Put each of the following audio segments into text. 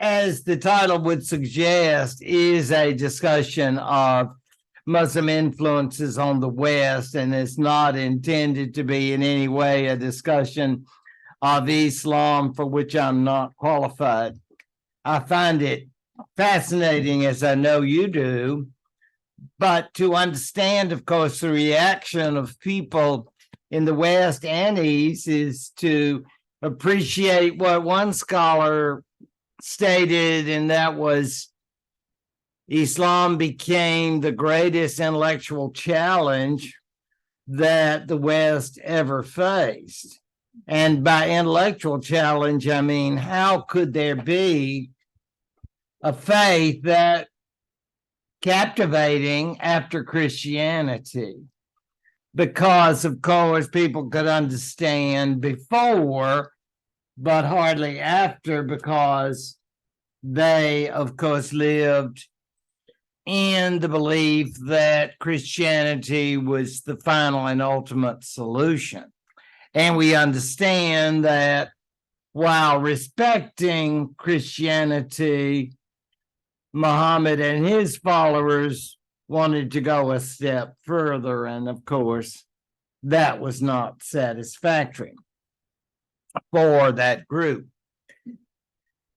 as the title would suggest, is a discussion of Muslim influences on the West, and it's not intended to be in any way a discussion of Islam, for which I'm not qualified. I find it fascinating, as I know you do, but to understand, of course, the reaction of people in the West and East is to appreciate what one scholar stated, and that was Islam became the greatest intellectual challenge that the West ever faced. And by intellectual challenge, I mean, how could there be a faith that captivating after Christianity? Because, of course, people could understand before, but hardly after, because they, of course, lived in the belief that Christianity was the final and ultimate solution. And we understand that while respecting Christianity, Muhammad and his followers wanted to go a step further, and of course, that was not satisfactory for that group.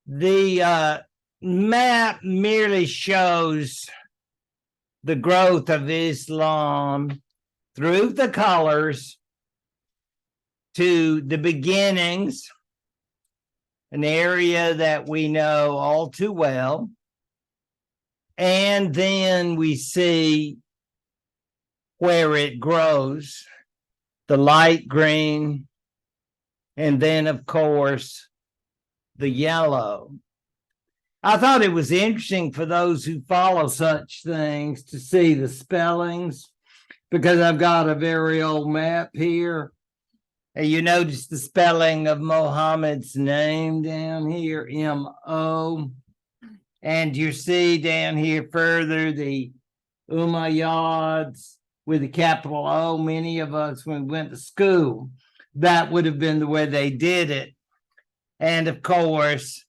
The map merely shows the growth of Islam through the colors to the beginnings, an area that we know all too well. And then we see where it grows, the light green, and then, of course, the yellow. I thought it was interesting for those who follow such things to see the spellings, because I've got a very old map here. And you notice the spelling of Muhammad's name down here, M-O. And you see down here further the Umayyads with the capital O. Many of us, when we went to school, that would have been the way they did it. And of course,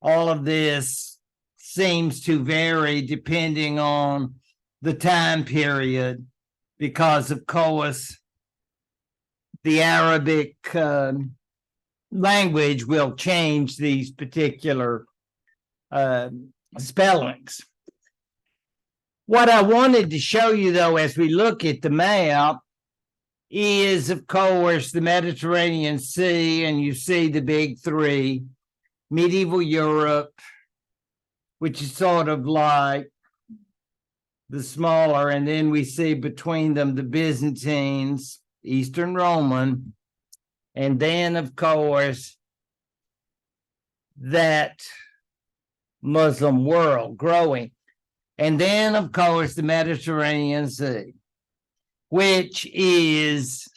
all of this seems to vary depending on the time period, because, of course, the Arabic language will change these particular spellings. What I wanted to show you, though, as we look at the map, is, of course, the Mediterranean Sea, and you see the big three: medieval Europe, which is sort of like the smaller, and then we see between them the Byzantines, Eastern Roman, and then, of course, that Muslim world growing. And then, of course, the Mediterranean Sea, which is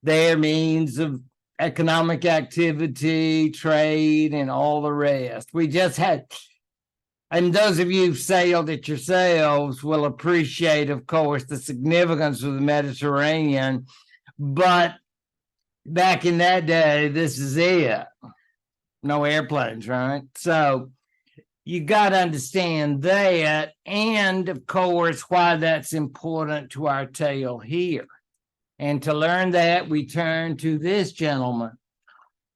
their means of economic activity, trade, and all the rest. We just had, and those of you who've sailed it yourselves will appreciate, of course, the significance of the Mediterranean. But back in that day, this is it. No airplanes, right? So you got to understand that, and of course, why that's important to our tale here. And to learn that, we turn to this gentleman,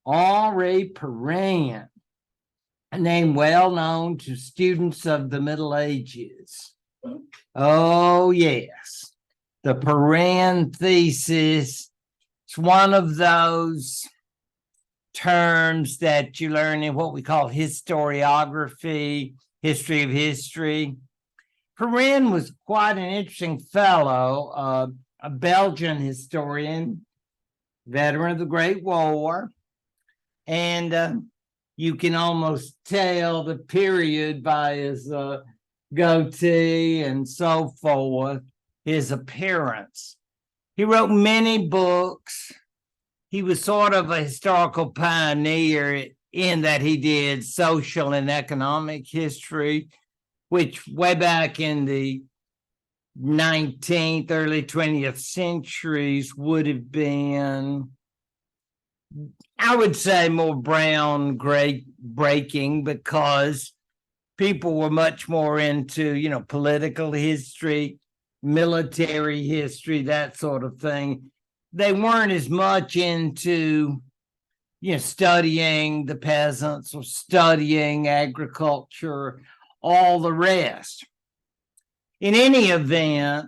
Henri Pirenne, a name well known to students of the Middle Ages. Oh, yes. The Pirenne thesis. It's one of those terms that you learn in what we call historiography, history of history. Pirenne was quite an interesting fellow, a Belgian historian, veteran of the Great War, and you can almost tell the period by his goatee and so forth, his appearance. He wrote many books. He was sort of a historical pioneer in that he did social and economic history, which way back in the 19th, early 20th centuries would have been, I would say more brown gray breaking, because people were much more into, political history, military history, that sort of thing. They weren't as much into, studying the peasants or studying agriculture, all the rest. In any event,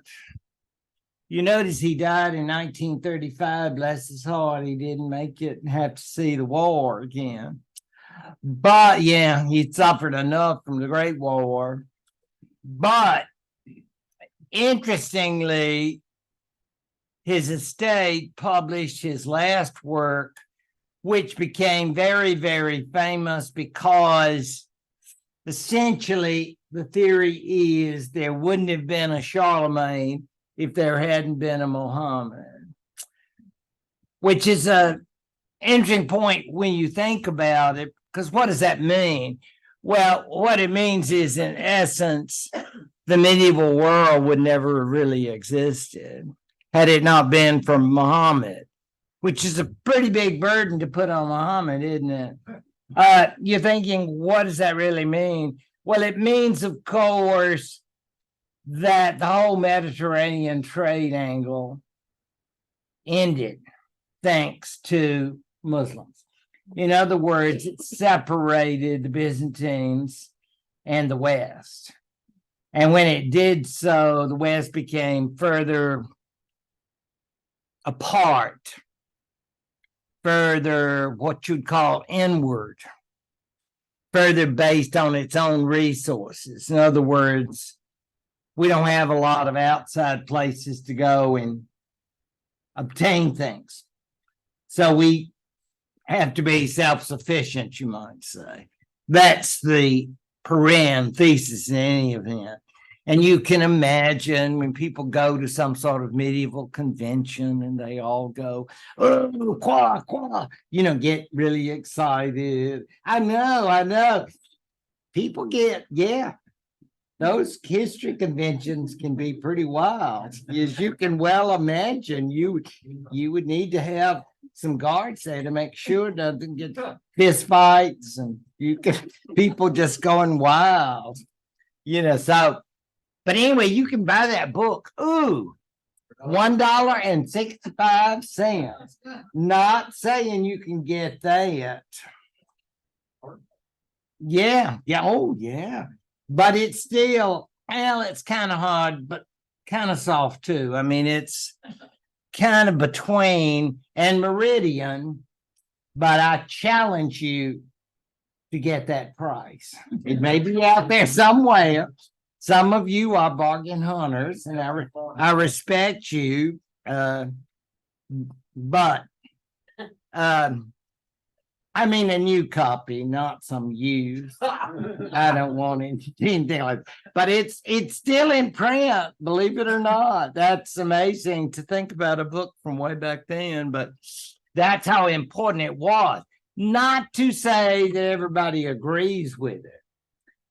you notice he died in 1935. Bless his heart, he didn't make it and have to see the war again. But yeah, he suffered enough from the Great War. But interestingly, his estate published his last work, which became very, very famous because essentially the theory is there wouldn't have been a Charlemagne if there hadn't been a Muhammad, which is a interesting point when you think about it, because what does that mean? Well, what it means is, in essence, the medieval world would never have really existed had it not been for Muhammad, which is a pretty big burden to put on Muhammad, isn't it? You're thinking, what does that really mean? Well, it means, of course, that the whole Mediterranean trade angle ended thanks to Muslims. In other words, it separated the Byzantines and the West. And when it did so, the West became further apart, further what you'd call inward, further based on its own resources. In other words, we don't have a lot of outside places to go and obtain things. So we have to be self-sufficient, you might say. That's the Perin thesis in any event. And you can imagine when people go to some sort of medieval convention and they all go, oh, qua, qua, get really excited. I know. People yeah. Those history conventions can be pretty wild. As you can well imagine, you would need to have some guards there to make sure nothing get fist fights and people just going wild, so. But anyway, you can buy that book. Ooh, $1.65. Not saying you can get that. Yeah. Oh, yeah. But it's still, it's kind of hard, but kind of soft too. I mean, it's kind of between and Meridian, but I challenge you to get that price. It may be out there somewhere. Some of you are bargain hunters, and I respect you, but I mean a new copy, not some used. I don't want anything like that. But it's still in print, believe it or not. That's amazing to think about, a book from way back then, but that's how important it was. Not to say that everybody agrees with it.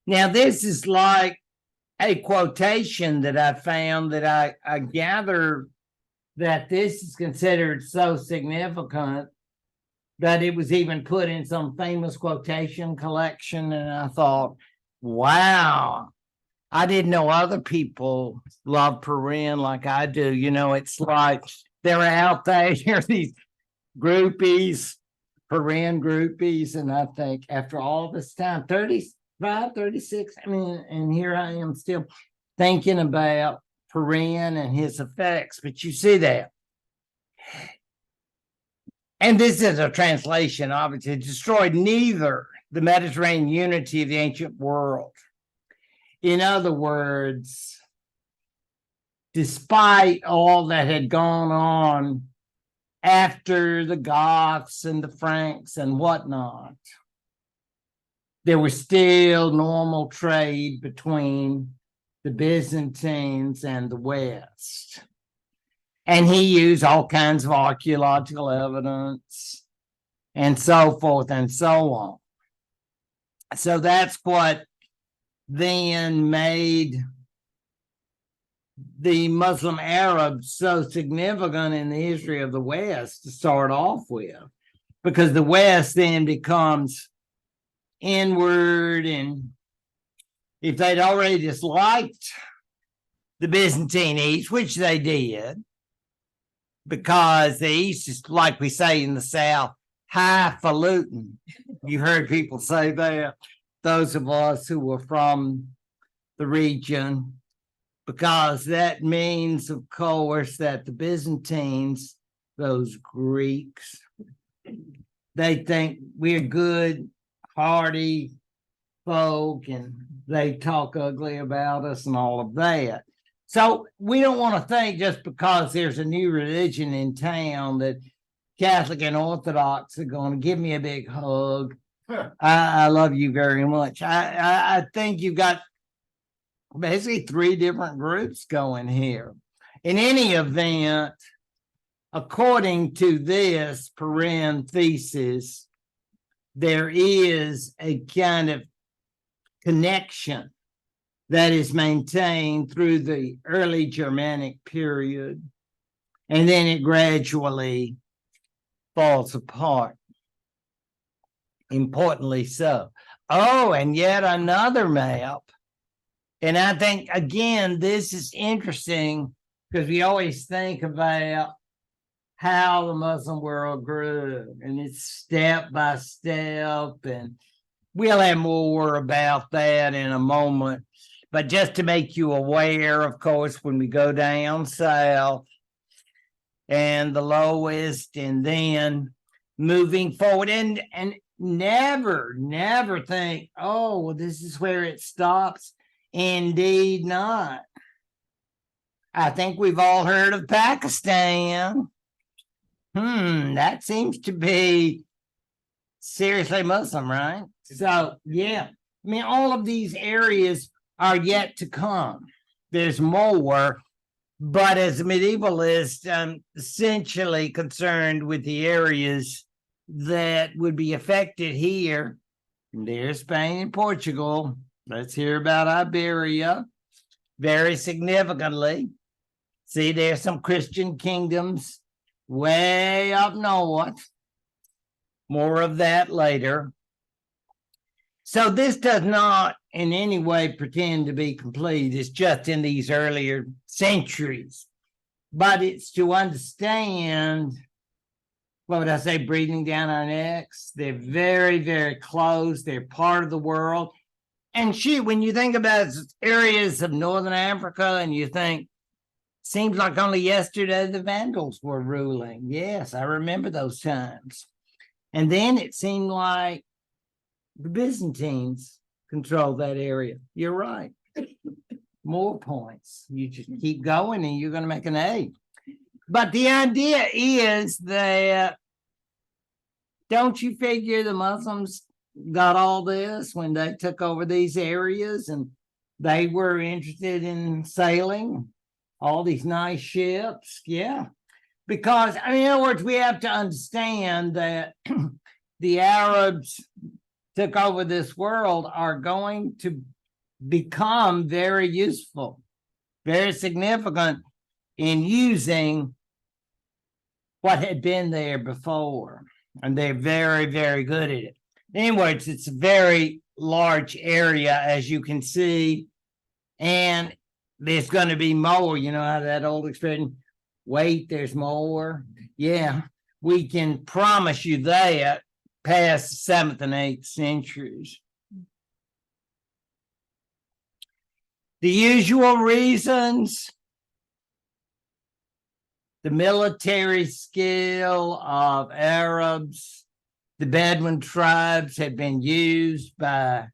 Now, this is like a quotation that I found that I gather that this is considered so significant that it was even put in some famous quotation collection. And I thought, wow, I didn't know other people love Perin like I do. It's like they're out there, these groupies, Perin groupies. And I think after all this time, 35, 36, and here I am still thinking about Perin and his effects. But you see that. And this is a translation, obviously. It destroyed neither the Mediterranean unity of the ancient world. In other words, despite all that had gone on after the Goths and the Franks and whatnot, there was still normal trade between the Byzantines and the West. And he used all kinds of archaeological evidence and so forth and so on. So that's what then made the Muslim Arabs so significant in the history of the West to start off with. because the West then becomes inward. And if they'd already disliked the Byzantine East, which they did, because the East is, like we say in the South, highfalutin. You heard people say that, those of us who were from the region, because that means, of course, that the Byzantines, those Greeks, they think we're good, hearty folk, and they talk ugly about us and all of that. So we don't want to think just because there's a new religion in town that Catholic and Orthodox are going to give me a big hug. I love you very much. I think you've got basically three different groups going here. In any event, according to this parenthesis, there is a kind of connection that is maintained through the early Germanic period, and then it gradually falls apart. Importantly so. Oh, and yet another map. And I think, again, this is interesting because we always think about how the Muslim world grew, and it's step by step, and we'll have more about that in a moment. But just to make you aware, of course, when we go down south and the lowest, and then moving forward, and never think, oh, well, this is where it stops. Indeed not. I think we've all heard of Pakistan. That seems to be seriously Muslim, right? So, yeah. I mean, all of these areas are yet to come. There's more, but as a medievalist, I'm essentially concerned with the areas that would be affected here. There's Spain and Portugal. Let's hear about Iberia very significantly. See, there's some Christian kingdoms way up north. More of that later. So this does not in any way pretend to be complete. It's just in these earlier centuries. But it's to understand, what would I say, breathing down our necks. They're very, very close. They're part of the world. And shoot, when you think about areas of Northern Africa and you think, seems like only yesterday the Vandals were ruling. Yes, I remember those times. And then it seemed like the Byzantines controlled that area. You're right. More points. You just keep going and you're going to make an A. But the idea is that, don't you figure the Muslims got all this when they took over these areas and they were interested in sailing all these nice ships? Yeah. Because, I mean, in other words, we have to understand that the Arabs took over this world are going to become very useful, very significant in using what had been there before. And they're very, very good at it. In words, it's a very large area, as you can see, and there's going to be more. You know how that old expression, wait, there's more. Yeah, we can promise you that past the 7th and 8th centuries. The usual reasons: the military skill of Arabs. The Bedouin tribes had been used by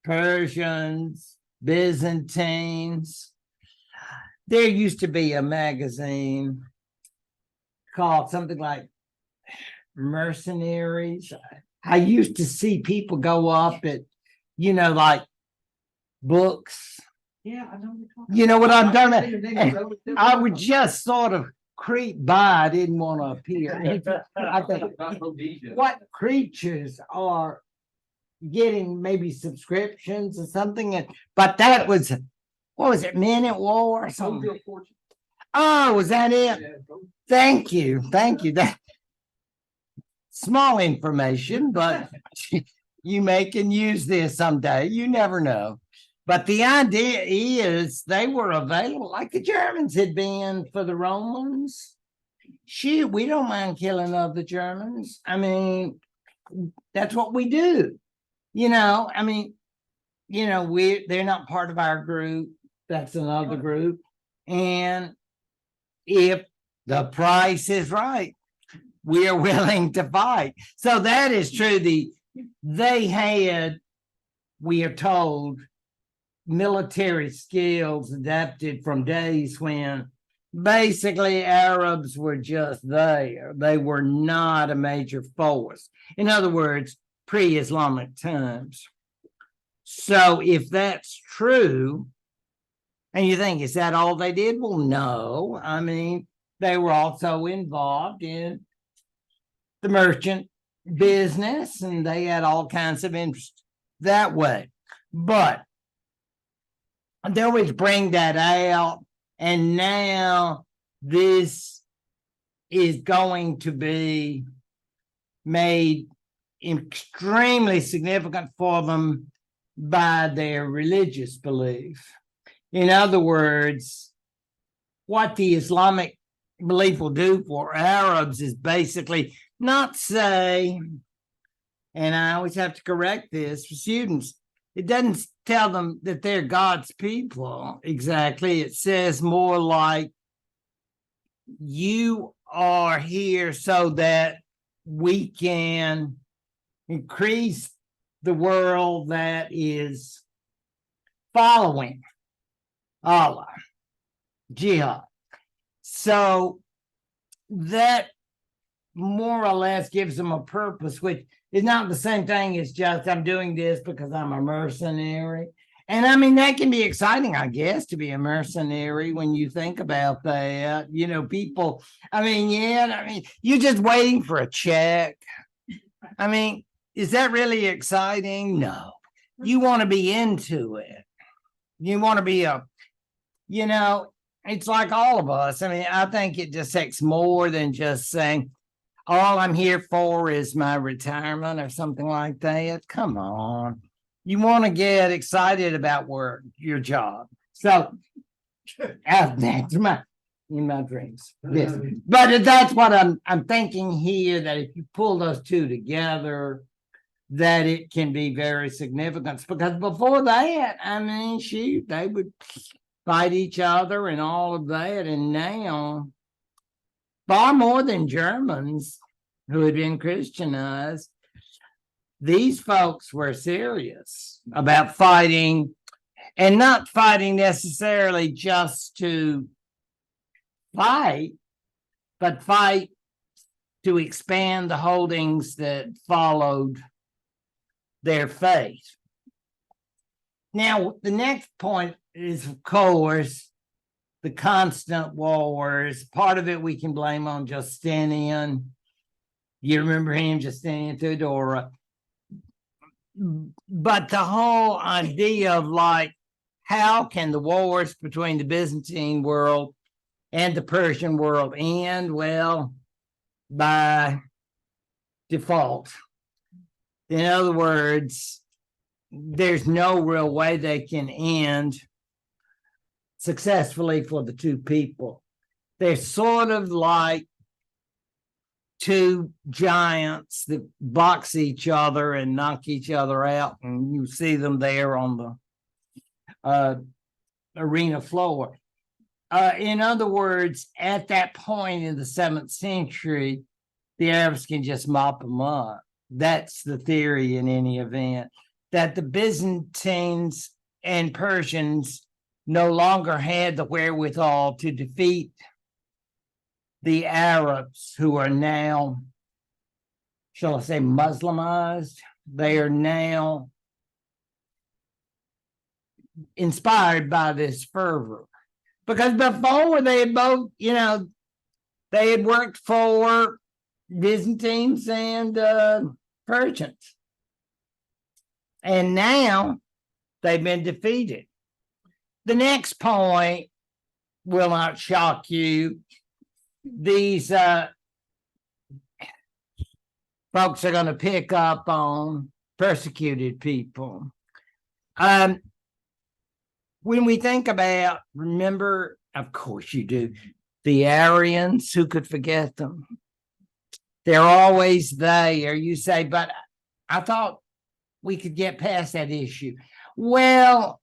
Persians, Byzantines. There used to be a magazine called something like Mercenaries. I used to see people go up at, like books. Yeah, I know. You know what I'm talking about? I would just sort of creep by. I didn't want to appear. I think, what creatures are getting maybe subscriptions or something? But that was, what was it, Men at War or something? Oh, was that it? Thank you. That. Small information, but you may can use this someday. You never know. But the idea is they were available like the Germans had been for the Romans. Shoot, we don't mind killing other Germans. I mean, that's what we do. I mean, they're not part of our group. That's another group. And if the price is right, we are willing to fight. So that is true. They had, we are told, military skills adapted from days when basically Arabs were just there. They were not a major force. In other words, pre-Islamic times. So if that's true, and you think, is that all they did? Well, no. I mean, they were also involved in the merchant business, and they had all kinds of interest that way. But they always bring that out, and now this is going to be made extremely significant for them by their religious belief. In other words, what the Islamic belief will do for Arabs is basically not say, and I always have to correct this for students, it doesn't tell them that they're God's people exactly. It says more like, you are here so that we can increase the world that is following Allah, jihad. So that more or less gives them a purpose, which is not the same thing as just I'm doing this because I'm a mercenary. And I mean, that can be exciting, I guess, to be a mercenary when you think about that. People, you're just waiting for a check. I mean, is that really exciting? No. You want to be into it. You want to be it's like all of us. I mean, I think it just takes more than just saying, all I'm here for is my retirement or something like that. Come on. You want to get excited about work, your job. So that's in my dreams. Yes. But that's what I'm thinking here, that if you pull those two together, that it can be very significant. Because before that, I mean, shoot, they would fight each other and all of that. And now, far more than Germans who had been Christianized, these folks were serious about fighting, and not fighting necessarily just to fight, but fight to expand the holdings that followed their faith. Now, the next point is, of course, the constant wars. Part of it we can blame on Justinian. You remember him, Justinian Theodora. But the whole idea of how can the wars between the Byzantine world and the Persian world end? Well, by default. In other words, there's no real way they can end successfully for the two people. They're sort of like two giants that box each other and knock each other out, and you see them there on the arena floor. In other words, at that point in the 7th century, the Arabs can just mop them up. That's the theory in any event, that the Byzantines and Persians no longer had the wherewithal to defeat the Arabs, who are now, shall I say, Muslimized. They are now inspired by this fervor. Because before they had both, they had worked for Byzantines and Persians. And now they've been defeated. The next point will not shock you. These folks are going to pick up on persecuted people. When we think about, remember, of course you do, the Aryans, who could forget them? They're always there. You say, but I thought we could get past that issue. Well,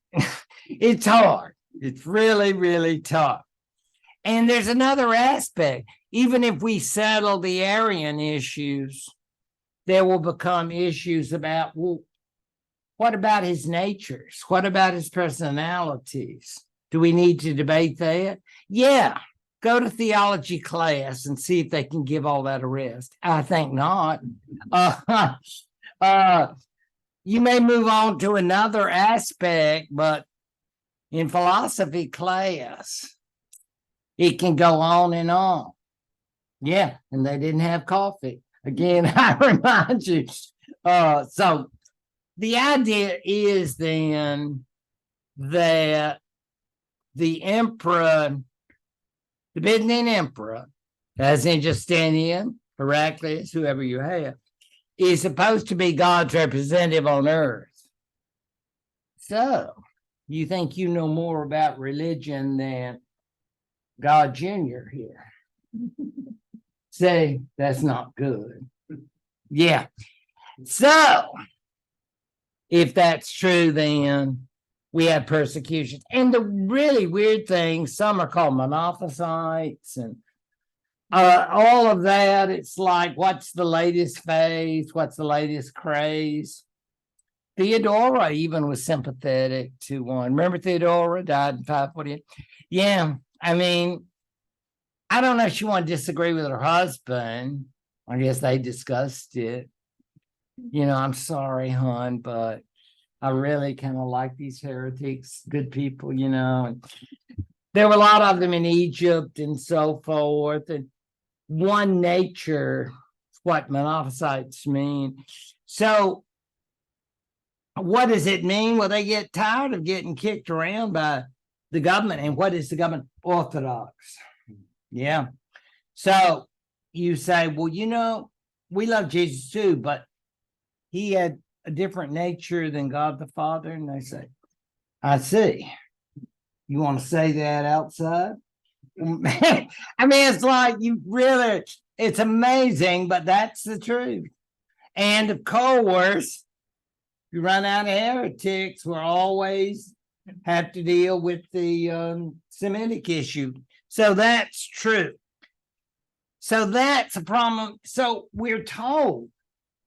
it's hard. It's really, really tough. And there's another aspect. Even if we settle the Aryan issues, there will become issues about, well, what about his natures? What about his personalities? Do we need to debate that? Yeah. Go to theology class and see if they can give all that a rest. I think not. You may move on to another aspect, but in philosophy class, it can go on and on. Yeah, and they didn't have coffee. Again, I remind you. So the idea is then that the emperor, the Byzantine emperor, as in Justinian, Heraclius, whoever you have, is supposed to be God's representative on earth. So you think you know more about religion than God Jr. here? Say, that's not good. Yeah. So if that's true, then we have persecution. And the really weird thing, some are called monophysites and all of that. It's like, what's the latest phase? What's the latest craze? Theodora even was sympathetic to one. Remember Theodora died in 548? Yeah, I mean, I don't know if she wanted to disagree with her husband. I guess they discussed it. You know, I'm sorry, hon, but I really kind of like these heretics, good people, you know. And there were a lot of them in Egypt and so forth. And one nature, what monophysites mean. So what does it mean? Well, they get tired of getting kicked around by the government. And what is the government? Orthodox. Yeah. So you say, well, you know, we love Jesus too, but he had a different nature than God the Father. And they say, I see. You want to say that outside? I mean, it's like you really, it's amazing, but that's the truth. And of course, you run out of heretics, we'll always have to deal with the Semitic issue. So that's true. So that's a problem. So we're told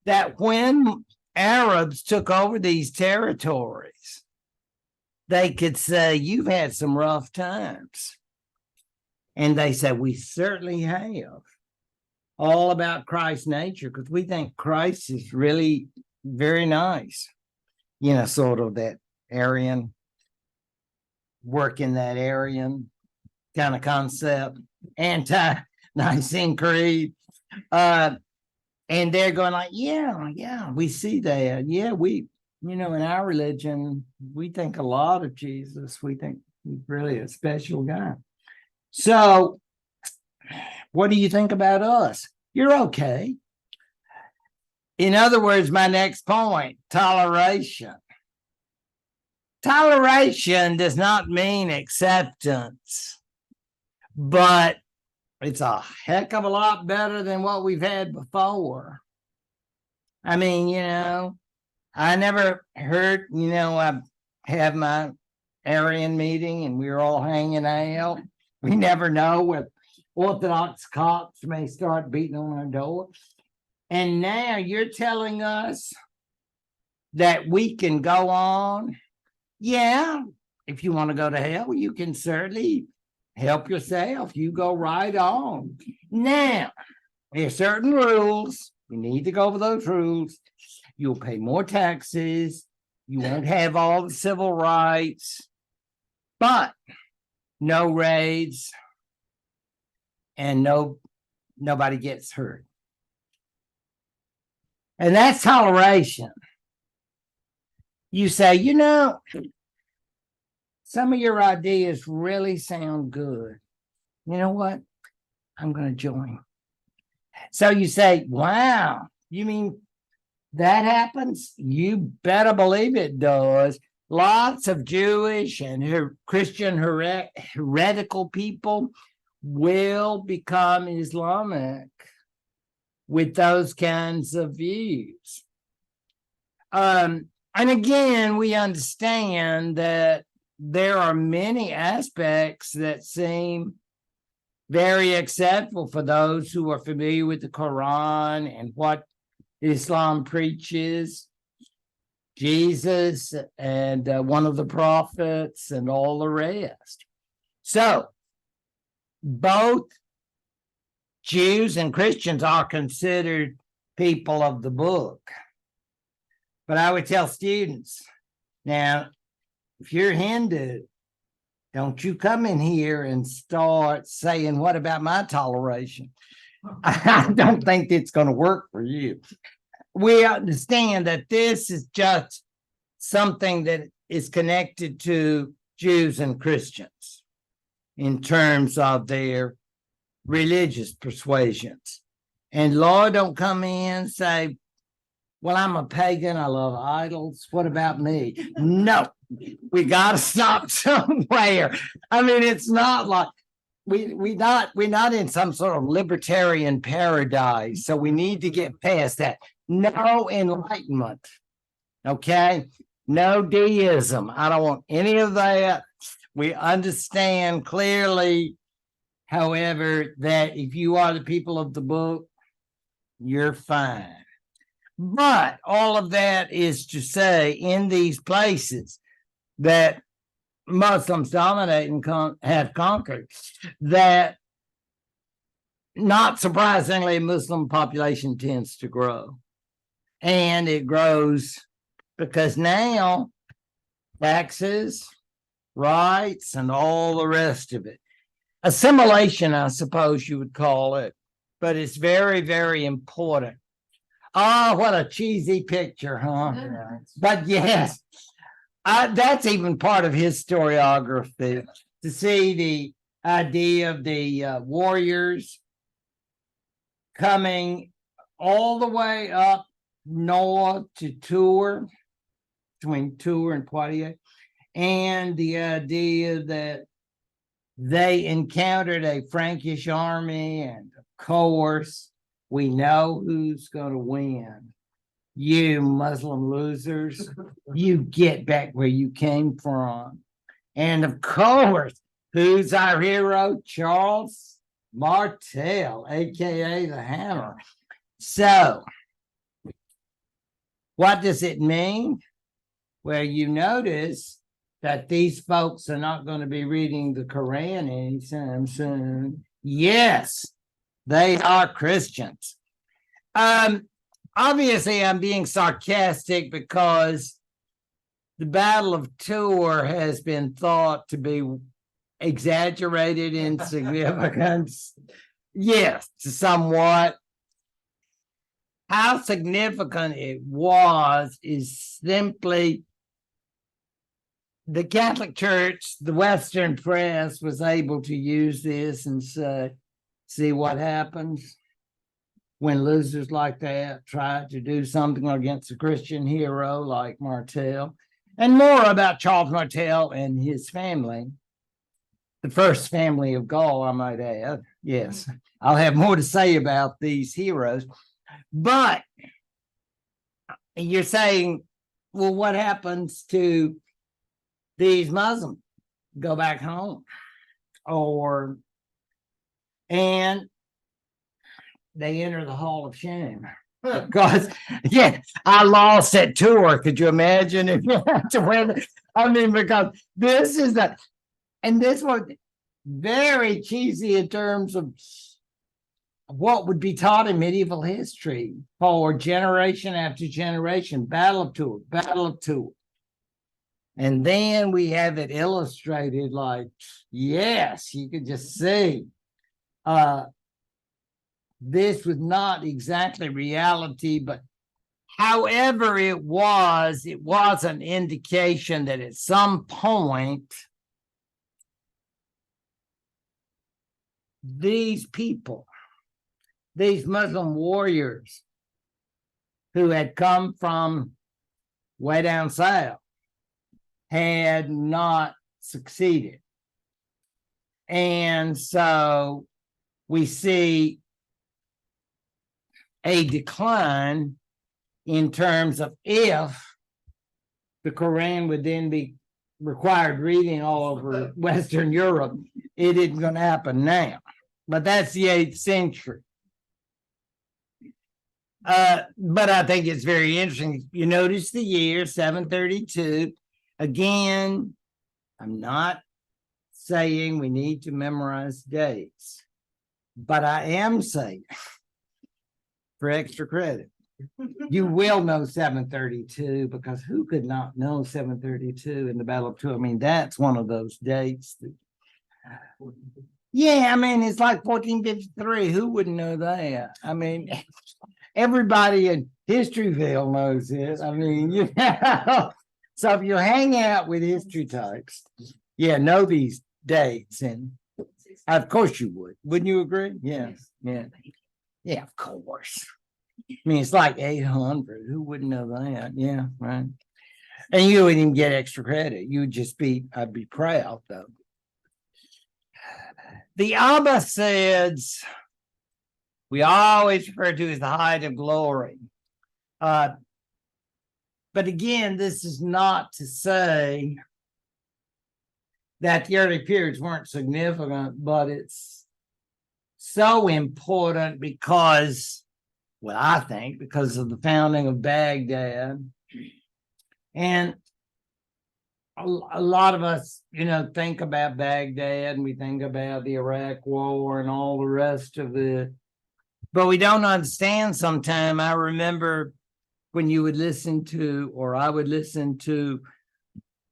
that when Arabs took over these territories, they could say, you've had some rough times. And they said, we certainly have. All about Christ's nature, because we think Christ is really very nice. You know, sort of that Aryan, working that Aryan kind of concept, anti-Nicene Creed. And they're going like, yeah, we see that. Yeah, we, you know, in our religion, we think a lot of Jesus. We think he's really a special guy. So what do you think about us? You're okay. In other words, my next point, toleration. Toleration does not mean acceptance, but it's a heck of a lot better than what we've had before. I mean, you know, I never heard, you know, I have my Aryan meeting and we were all hanging out. We never know what Orthodox cops may start beating on our door. And now you're telling us that we can go on. Yeah, if you want to go to hell, you can certainly help yourself. You go right on. Now, there are certain rules. You need to go over those rules. You'll pay more taxes. You won't have all the civil rights, but no raids and nobody gets hurt. And that's toleration. You say, you know, some of your ideas really sound good. You know what? I'm going to join. So you say, wow, You mean that happens? You better believe it does. Lots of Jewish and Christian heretical people will become Islamic with those kinds of views. And again, we understand that there are many aspects that seem very acceptable for those who are familiar with the Quran and what Islam preaches, Jesus and one of the prophets and all the rest. So both Jews and Christians are considered people of the book. But I would tell students, now, if you're Hindu, don't you come in here and start saying, what about my toleration? I don't think it's going to work for you. We understand that this is just something that is connected to Jews and Christians in terms of their religious persuasions. And Lord, don't come in and say, well, I'm a pagan. I love idols. What about me? No, we got to stop somewhere. I mean, it's not like we're not in some sort of libertarian paradise. So we need to get past that. No enlightenment. Okay. No deism. I don't want any of that. We understand clearly, however, that if you are the people of the book, you're fine. But all of that is to say, in these places that Muslims dominate and have conquered, that not surprisingly, Muslim population tends to grow. And it grows because now taxes, rights, and all the rest of it. Assimilation, I suppose you would call it, but it's very, very important. Oh, what a cheesy picture, huh? Yeah. But yes, that's even part of historiography, to see the idea of the warriors coming all the way up north to Tours, between Tours and Poitiers, and the idea that they encountered a Frankish army, and of course, we know who's going to win. You Muslim losers, you get back where you came from. And of course, who's our hero? Charles Martel, aka the Hammer. So, what does it mean? Well, you notice that these folks are not going to be reading the Quran anytime soon. Yes, they are Christians. Obviously, I'm being sarcastic because the Battle of Tours has been thought to be exaggerated in significance. Yes, somewhat. How significant it was is simply the Catholic Church, the Western press was able to use this and say, see what happens when losers like that try to do something against a Christian hero like Martel. And more about Charles Martel and his family, the first family of Gaul, I might add. Yes, I'll have more to say about these heroes. But you're saying, well, what happens to these Muslims? Go back home. And they enter the Hall of Shame. Because, yeah, I lost at Tours. Could you imagine if you had to win? I mean, because this is and this was very cheesy in terms of what would be taught in medieval history for generation after generation. Battle of Tours, Battle of Tours. And then we have it illustrated like, yes, you could just see. This was not exactly reality, but however it was an indication that at some point, these people, these Muslim warriors, who had come from way down south had not succeeded. And so we see a decline in terms of if the Quran would then be required reading all over Western Europe. It isn't going to happen now, but that's the 8th century. But I think it's very interesting. You notice the year 732. Again, I'm not saying we need to memorize dates, but I am saying for extra credit, you will know 732, because who could not know 732 in the Battle of Tours? I mean, that's one of those dates that, yeah, I mean, it's like 1453. Who wouldn't know that? I mean, everybody in Historyville knows it. I mean, you know, so if you hang out with history types, yeah, know these dates, and of course you would. Wouldn't you agree? Yeah, yeah, yeah, of course. I mean, it's like 800. Who wouldn't know that? Yeah, right. And you wouldn't even get extra credit. You would just be, I'd be proud though. The Abbasids, we always refer to as the height of glory. But again, this is not to say that the early periods weren't significant, but it's so important because, well, I think because of the founding of Baghdad. And a lot of us, you know, think about Baghdad and we think about the Iraq War and all the rest of it, but we don't understand sometimes. I remember when you would listen to, or I would listen to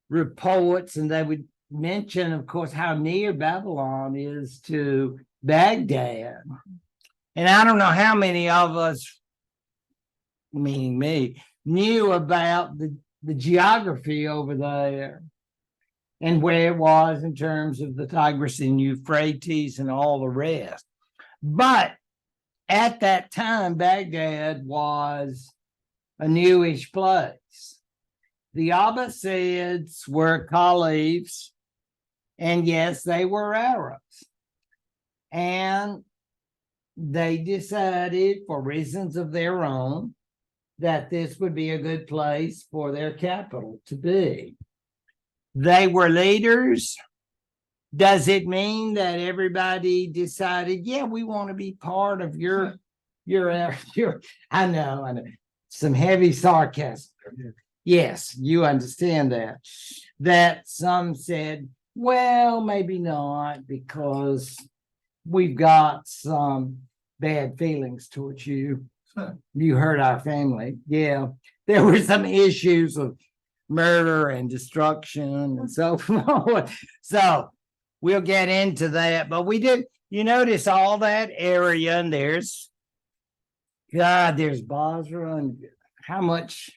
reports, and they would mention, of course, how near Babylon is to Baghdad. And I don't know how many of us, meaning me, knew about the geography over there and where it was in terms of the Tigris and Euphrates and all the rest. But at that time, Baghdad was a newish place. The Abbasids were caliphs, and yes, they were Arabs. And they decided, for reasons of their own, that this would be a good place for their capital to be. They were leaders. Does it mean that everybody decided, yeah, we want to be part of your I know, some heavy sarcasm. Yes, you understand that. That some said, well, maybe not, because we've got some bad feelings towards you. You hurt our family. Yeah, there were some issues of murder and destruction and so forth. So we'll get into that. But we did, you notice all that area, and there's Basra, and how much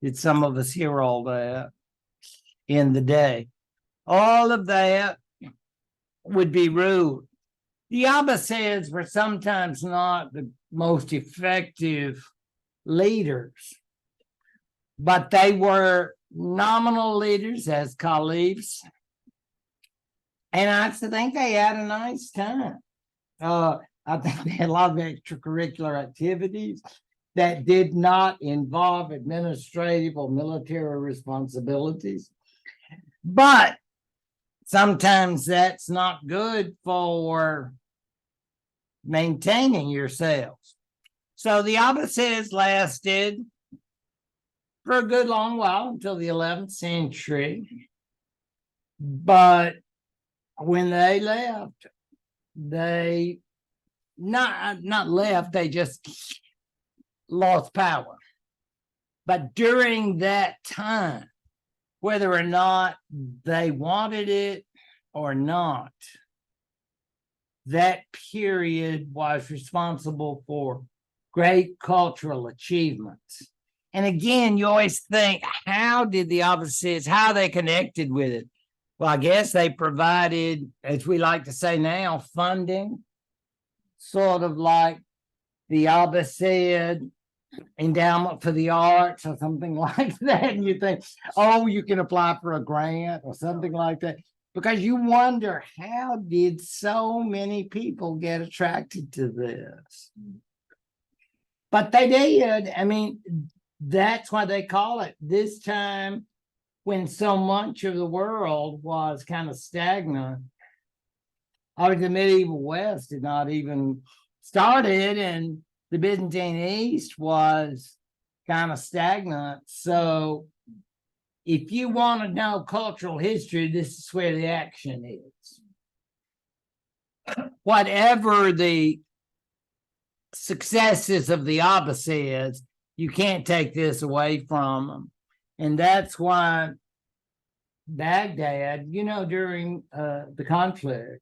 did some of us hear all that in the day? All of that would be ruled. The Abbasids were sometimes not the most effective leaders, but they were nominal leaders as caliphs. And I think they had a nice time. I think they had a lot of extracurricular activities that did not involve administrative or military responsibilities. But sometimes that's not good for maintaining yourselves. So the Abbasids lasted for a good long while, until the 11th century. But when they left, they not left, they just lost power. But during that time, whether or not they wanted it or not, that period was responsible for great cultural achievements. And again, you always think, how did the Abbasids, how they connected with it? Well, I guess they provided, as we like to say now, funding, sort of like the Abbasid endowment for the arts or something like that, and you think, oh, you can apply for a grant or something like that, because you wonder, how did so many people get attracted to this? But they did. I mean, that's why they call it this time, when so much of the world was kind of stagnant. The medieval West did not even started, and the Byzantine East was kind of stagnant. So if you want to know cultural history, this is where the action is. Whatever the successes of the Abbasids, you can't take this away from them. And that's why Baghdad, during the conflict,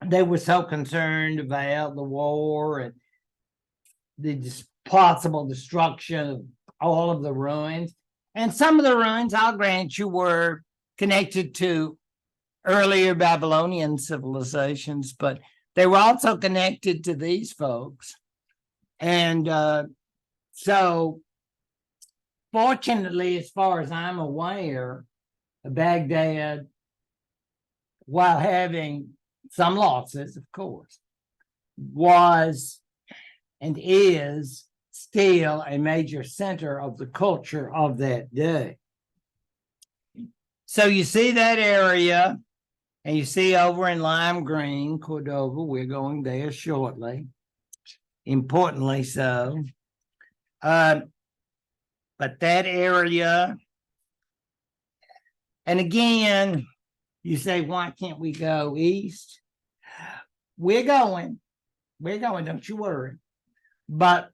they were so concerned about the war and the possible destruction of all of the ruins. And some of the ruins, I'll grant you, were connected to earlier Babylonian civilizations, but they were also connected to these folks. And so, fortunately, as far as I'm aware, Baghdad, while having some losses, of course, was and is still a major center of the culture of that day. So you see that area, and you see over in lime green, Cordova, we're going there shortly, importantly so. But that area, and again, you say, why can't we go east? We're going, don't you worry. But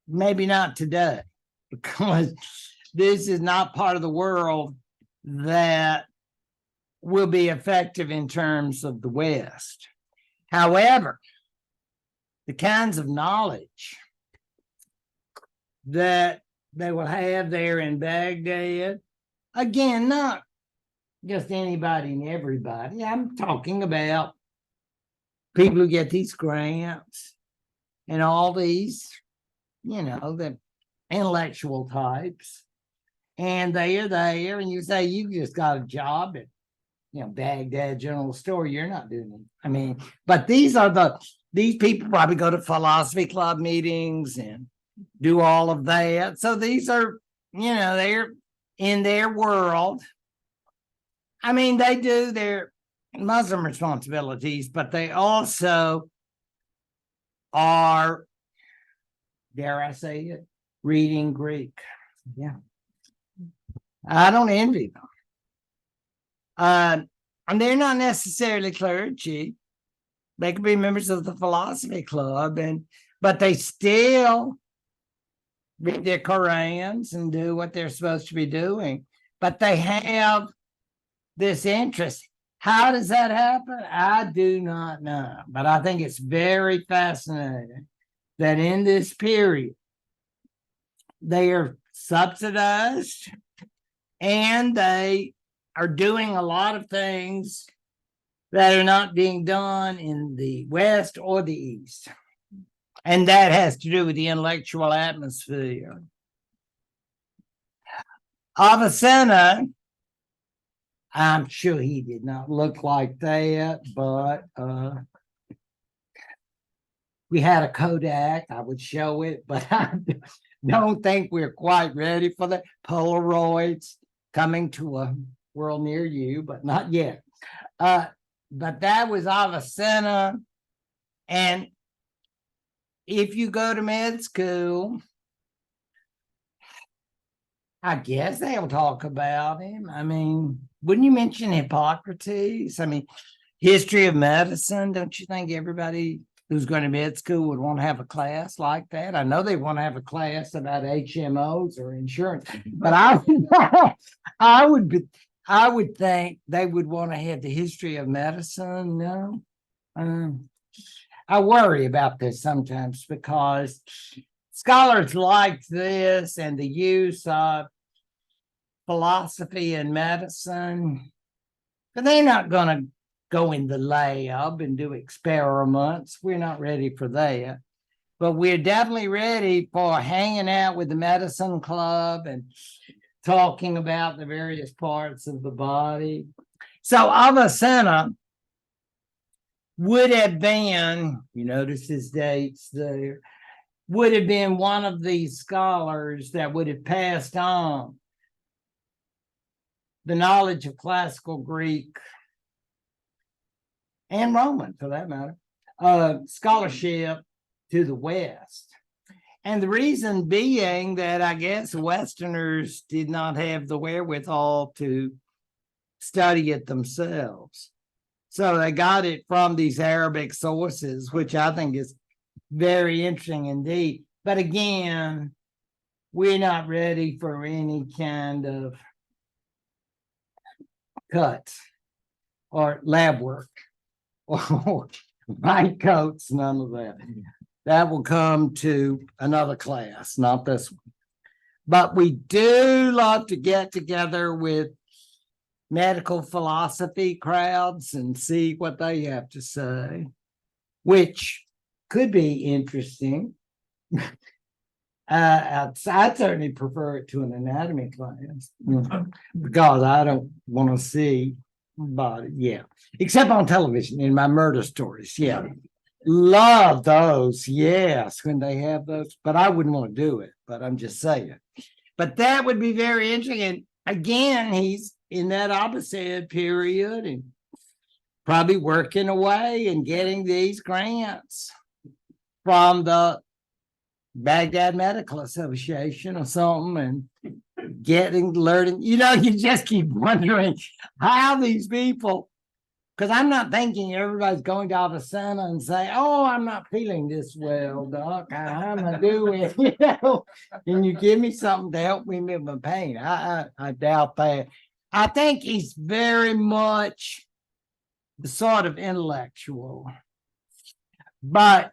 maybe not today, because this is not part of the world that will be effective in terms of the West. However, the kinds of knowledge that they will have there in Baghdad, again, not just anybody and everybody. I'm talking about people who get these grants and all these, the intellectual types. And they are there, and you say, you just got a job at, Baghdad General Store. You're not doing it. I mean, but these people probably go to philosophy club meetings and do all of that. So these are, they're in their world. I mean, they do their Muslim responsibilities, but they also are, dare I say it, reading Greek. Yeah. I don't envy them. And they're not necessarily clergy. They could be members of the philosophy club, but they still read their Qurans and do what they're supposed to be doing. But they have this interest. How does that happen? I do not know. But I think it's very fascinating that in this period, they are subsidized and they are doing a lot of things that are not being done in the West or the East. And that has to do with the intellectual atmosphere. Avicenna, I'm sure he did not look like that, but we had a Kodak, I would show it, but I don't think we're quite ready for the Polaroids coming to a world near you, but not yet. But that was Avicenna. And if you go to med school, I guess they'll talk about him. I mean, wouldn't you mention Hippocrates? I mean, history of medicine. Don't you think everybody who's going to med school would want to have a class like that? I know they want to have a class about HMOs or insurance, but I would think they would want to have the history of medicine. No, I worry about this sometimes because scholars like this and the use of philosophy and medicine, but they're not going to go in the lab and do experiments. We're not ready for that. but we're definitely ready for hanging out with the medicine club and talking about the various parts of the body. So Avicenna would have been, you notice his dates there, would have been one of these scholars that would have passed on the knowledge of classical Greek and Roman, for that matter, scholarship to the West. And the reason being that I guess Westerners did not have the wherewithal to study it themselves. So they got it from these Arabic sources, which I think is very interesting indeed. But again, we're not ready for any kind of cuts or lab work or white coats, none of that. That will come to another class, not this one. But we do love to get together with medical philosophy crowds and see what they have to say, which could be interesting. I'd certainly prefer it to an anatomy class because I don't want to see body. Yeah, except on television in my murder stories. Yeah, love those. Yes, when they have those, but I wouldn't want to do it. But I'm just saying. But that would be very interesting. And again, he's in that opposite period and probably working away and getting these grants from the Baghdad Medical Association or something and learning, you just keep wondering how these people, because I'm not thinking everybody's going to Avicenna and say, oh, I'm not feeling this well, doc. I'm going to do it, and you give me something to help me with my pain. I doubt that. I think he's very much the sort of intellectual, but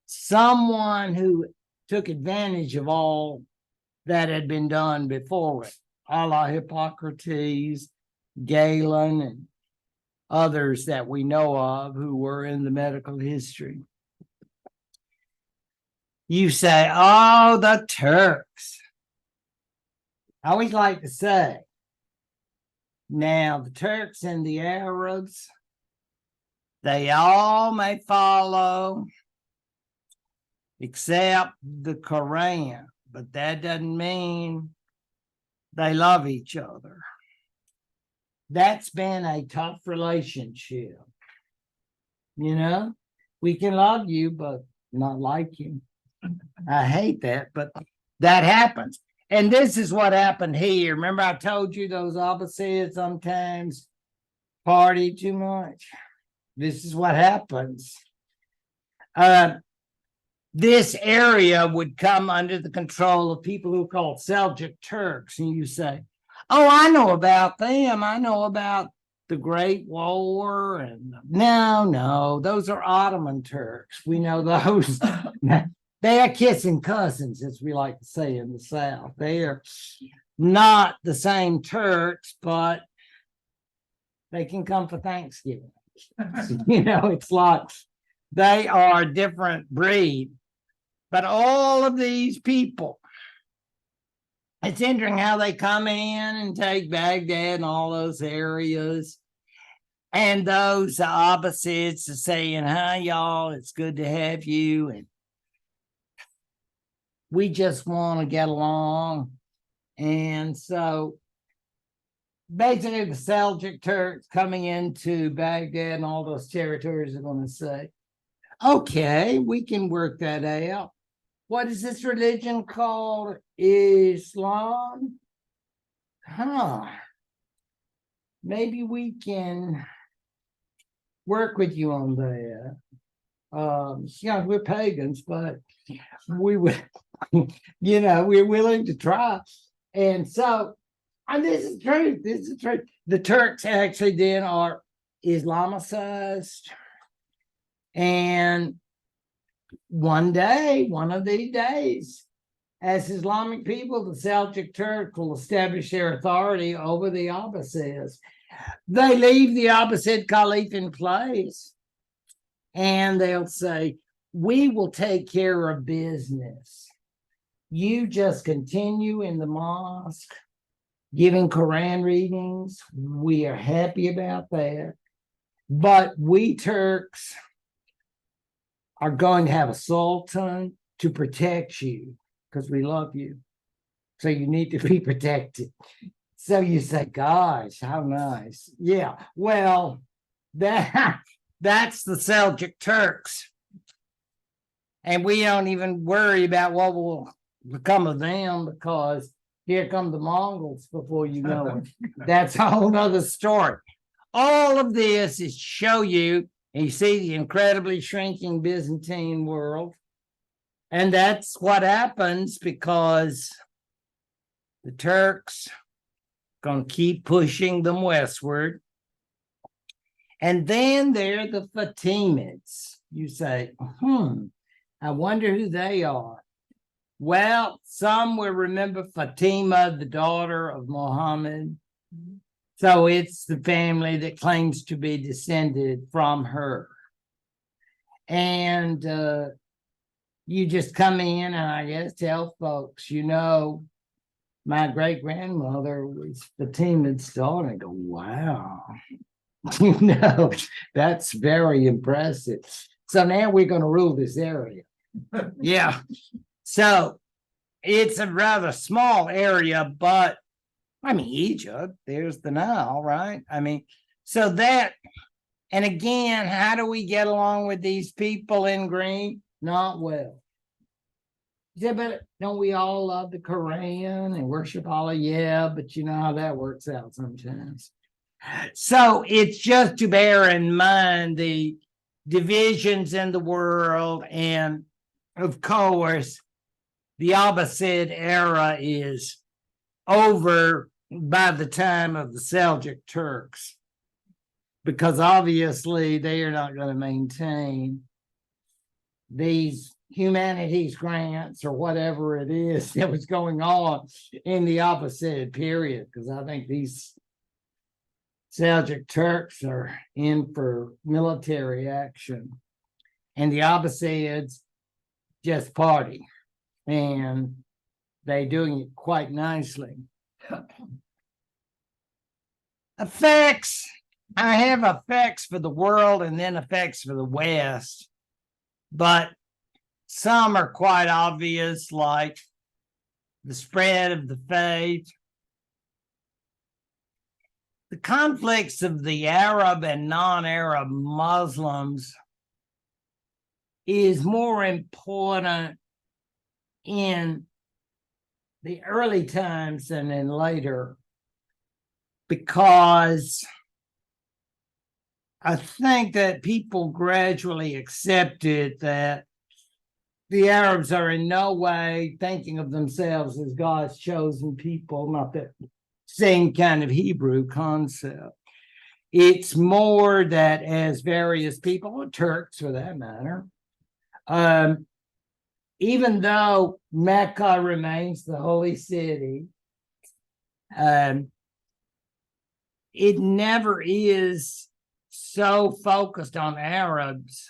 someone who took advantage of all that had been done before it, a la Hippocrates, Galen, and others that we know of who were in the medical history. You say, oh, the Turks. I always like to say, now the Turks and the Arabs, they all may follow except the Quran, but that doesn't mean they love each other. That's been a tough relationship. We can love you, but not like you. I hate that, but that happens. And this is what happened here. Remember, I told you those opposites sometimes party too much. This is what happens. This area would come under the control of people who are called Seljuk Turks. And you say, oh, I know about them. I know about the Great War. And no, those are Ottoman Turks. We know those. They are kissing cousins, as we like to say in the South. They are not the same Turks, but they can come for Thanksgiving. It's like they are a different breed. But all of these people, it's interesting how they come in and take Baghdad and all those areas. And those opposites are saying, hi, y'all, it's good to have you. And we just want to get along. And so basically the Seljuk Turks coming into Baghdad and all those territories are going to say, okay, we can work that out. What is this religion called? Islam? Maybe we can work with you on that. We're pagans, but we would, we're willing to try. And so, and this is true. The Turks actually then are Islamicized. And one of these days, as Islamic people, the Seljuk Turks will establish their authority over the Abbasids. They leave the Abbasid Caliph in place, and they'll say, we will take care of business. You just continue in the mosque, giving Quran readings. We are happy about that. But we Turks are going to have a sultan to protect you because we love you. So you need to be protected. So you say, gosh, how nice. Yeah, well, that's the Seljuk Turks. And we don't even worry about what will become of them because here come the Mongols before you know it. That's a whole other story. All of this is show you, and you see the incredibly shrinking Byzantine world. And that's what happens because the Turks going to keep pushing them westward. And then there are the Fatimids. You say, I wonder who they are. Well, some will remember Fatima, the daughter of Muhammad. So it's the family that claims to be descended from her. And you just come in and I guess tell folks, my great-grandmother was Fatima's daughter. And go, wow. That's very impressive. So now we're going to rule this area. Yeah. So it's a rather small area, but Egypt, there's the Nile, right? So that, and again, how do we get along with these people in green? Not well. Yeah, but don't we all love the Quran and worship Allah? Yeah, but you know how that works out sometimes. So it's just to bear in mind the divisions in the world. And of course, the Abbasid era is over by the time of the Seljuk Turks, because obviously they are not going to maintain these humanities grants or whatever it is that was going on in the Abbasid period, because I think these Seljuk Turks are in for military action, and the Abbasids just party, and they're doing it quite nicely. Effects. I have effects for the world and then effects for the West, but some are quite obvious, like the spread of the faith. The conflicts of the Arab and non-Arab Muslims is more important in the early times than in later, because I think that people gradually accepted that the Arabs are in no way thinking of themselves as God's chosen people, not that same kind of Hebrew concept. It's more that as various people, or Turks for that matter, even though Mecca remains the holy city, it never is so focused on Arabs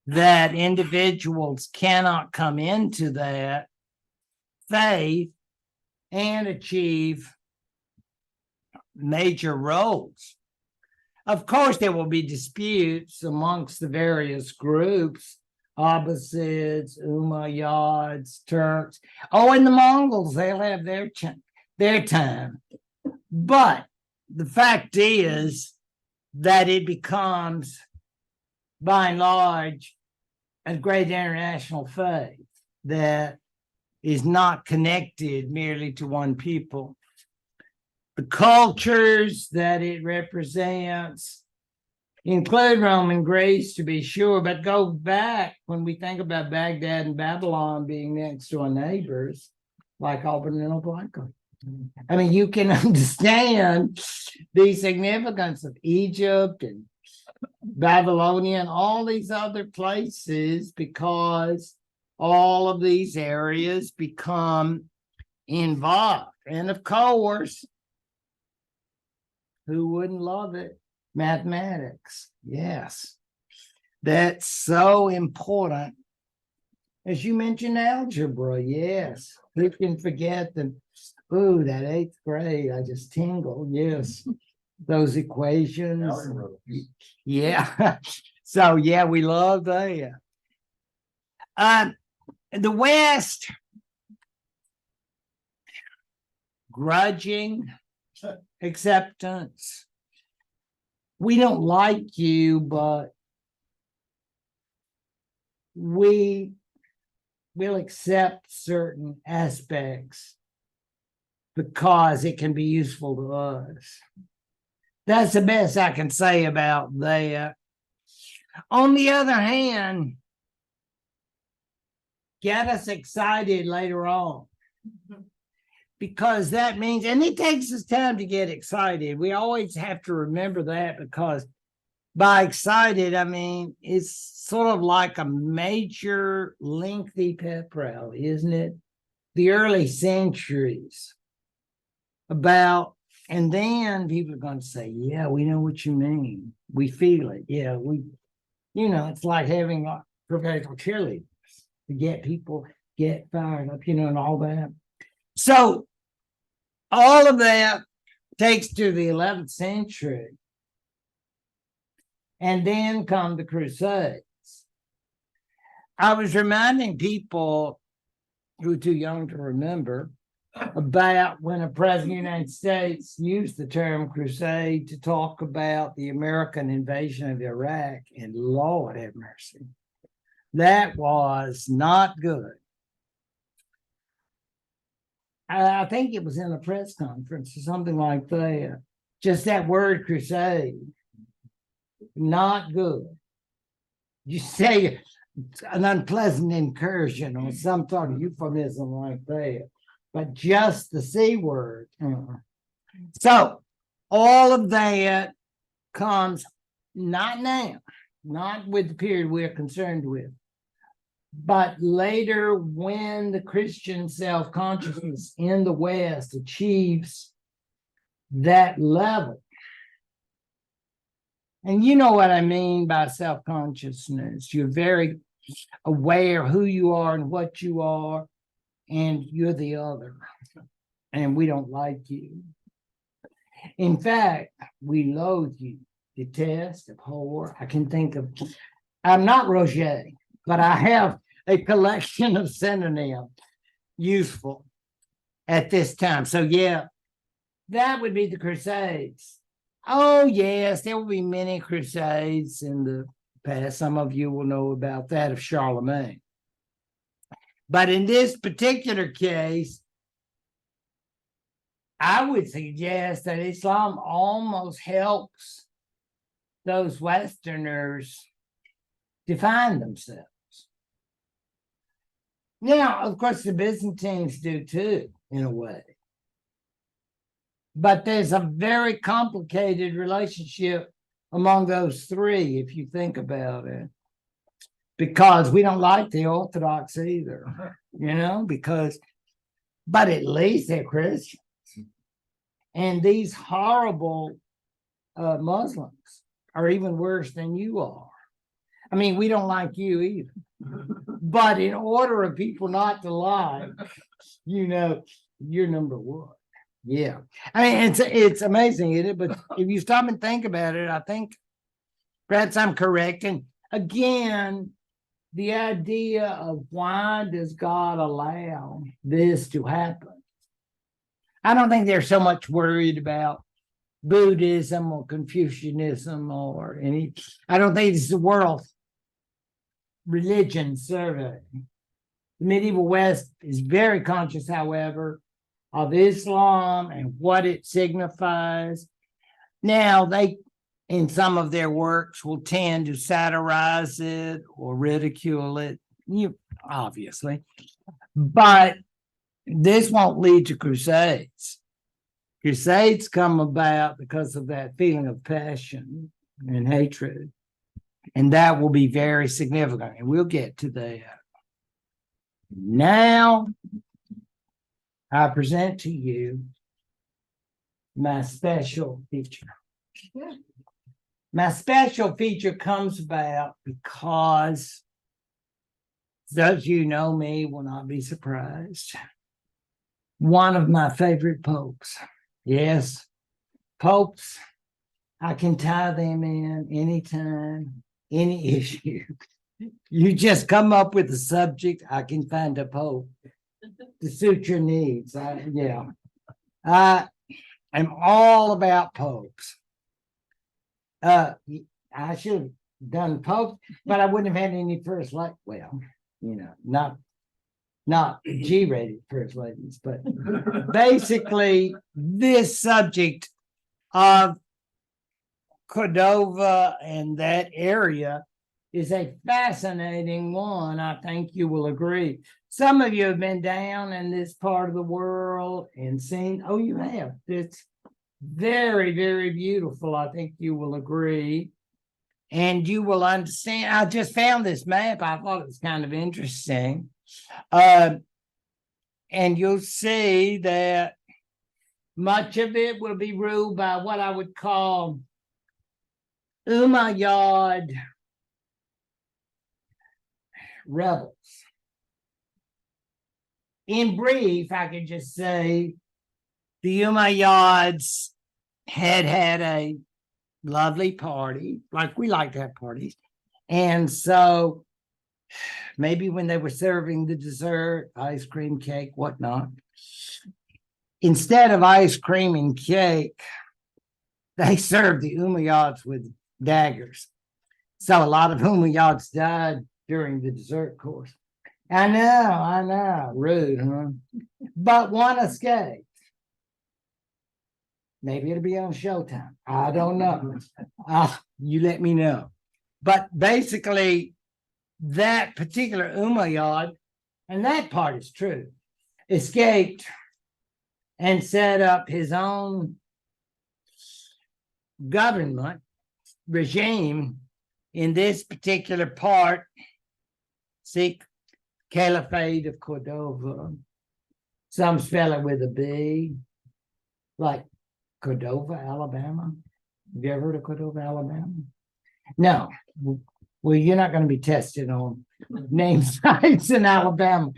that individuals cannot come into that faith and achieve major roles. Of course, there will be disputes amongst the various groups, Abbasids, Umayyads, Turks. Oh, and the Mongols, they'll have their time. But the fact is that it becomes, by and large, a great international faith that is not connected merely to one people. The cultures that it represents include Roman Greece, to be sure, but go back when we think about Baghdad and Babylon being next door neighbors, like Auburn and Oblika. You can understand the significance of Egypt and Babylonia and all these other places, because all of these areas become involved. And of course, who wouldn't love it? Mathematics, yes. That's so important. As you mentioned, algebra, yes. Who can forget that? Ooh, that 8th grade, I just tingle. Yes, those equations. Yeah. So, yeah, we love that. The West, grudging acceptance. We don't like you, but we will accept certain aspects because it can be useful to us. That's the best I can say about that. On the other hand, get us excited later on. Because that means, and it takes us time to get excited. We always have to remember that, because by excited, I mean, it's sort of like a major lengthy pep rally, isn't it? The early centuries about, and then people are going to say, yeah, we know what you mean. We feel it. Yeah, it's like having professional cheerleaders to get people get fired up, and all that. So all of that takes to the 11th century. And then come the Crusades. I was reminding people who are too young to remember about when a president of the United States used the term crusade to talk about the American invasion of Iraq, and Lord have mercy, that was not good. I think it was in a press conference or something like that. Just that word crusade, not good. You say an unpleasant incursion or some sort of euphemism like that, but just the C word. So all of that comes not now, not with the period we're concerned with, but later when the Christian self-consciousness in the West achieves that level. And you know what I mean by self-consciousness. You're very aware who you are and what you are, and you're the other, and we don't like you. In fact, we loathe you, detest, abhor. I can think of, I'm not Roger, but I have a collection of synonyms useful at this time. So yeah, that would be the Crusades. Oh yes, there will be many crusades in the past. Some of you will know about that of Charlemagne. But in this particular case, I would suggest that Islam almost helps those Westerners define themselves. Now, of course, the Byzantines do too, in a way. But there's a very complicated relationship among those three, if you think about it, because we don't like the Orthodox either, but at least they're Christians. And these horrible Muslims are even worse than you are. I mean, we don't like you either. But in order of people not to like, you're number one. Yeah. I mean, it's amazing, isn't it? But if you stop and think about it, I think perhaps I'm correct. And again, the idea of why does God allow this to happen? I don't think they're so much worried about Buddhism or Confucianism or any. I don't think it's the world religion survey. The medieval West is very conscious, however, of Islam and what it signifies. Now, they, in some of their works, will tend to satirize it or ridicule it, obviously. But this won't lead to crusades. Crusades come about because of that feeling of passion and hatred. And that will be very significant. And we'll get to that. Now, I present to you my special feature. My special feature comes about because those of you know me will not be surprised. One of my favorite popes. Yes, popes, I can tie them in anytime, any issue. You just come up with a subject, I can find a pope to suit your needs. I am all about popes. I should have done popes, but I wouldn't have had any first lady. Well, not G-rated first ladies, but basically this subject of Cordova and that area is a fascinating one. I think you will agree. Some of you have been down in this part of the world and seen, oh, you have. It's very, very beautiful. I think you will agree. And you will understand. I just found this map. I thought it was kind of interesting. And you'll see that much of it will be ruled by what I would call Umayyad rebels. In brief, I could just say the Umayyads had a lovely party, like we like to have parties. And so maybe when they were serving the dessert, ice cream, cake, whatnot, instead of ice cream and cake, they served the Umayyads with daggers. So a lot of Umayyads died during the dessert course. I know, rude, huh? But one escaped. Maybe it'll be on Showtime. I don't know. You let me know. But basically, that particular Umayyad, and that part is true, escaped and set up his own government regime in this particular part, see, Caliphate of Cordova. Some spell it with a B, like Cordova, Alabama. Have you ever heard of Cordova, Alabama? No. Well, you're not going to be tested on name sites in Alabama.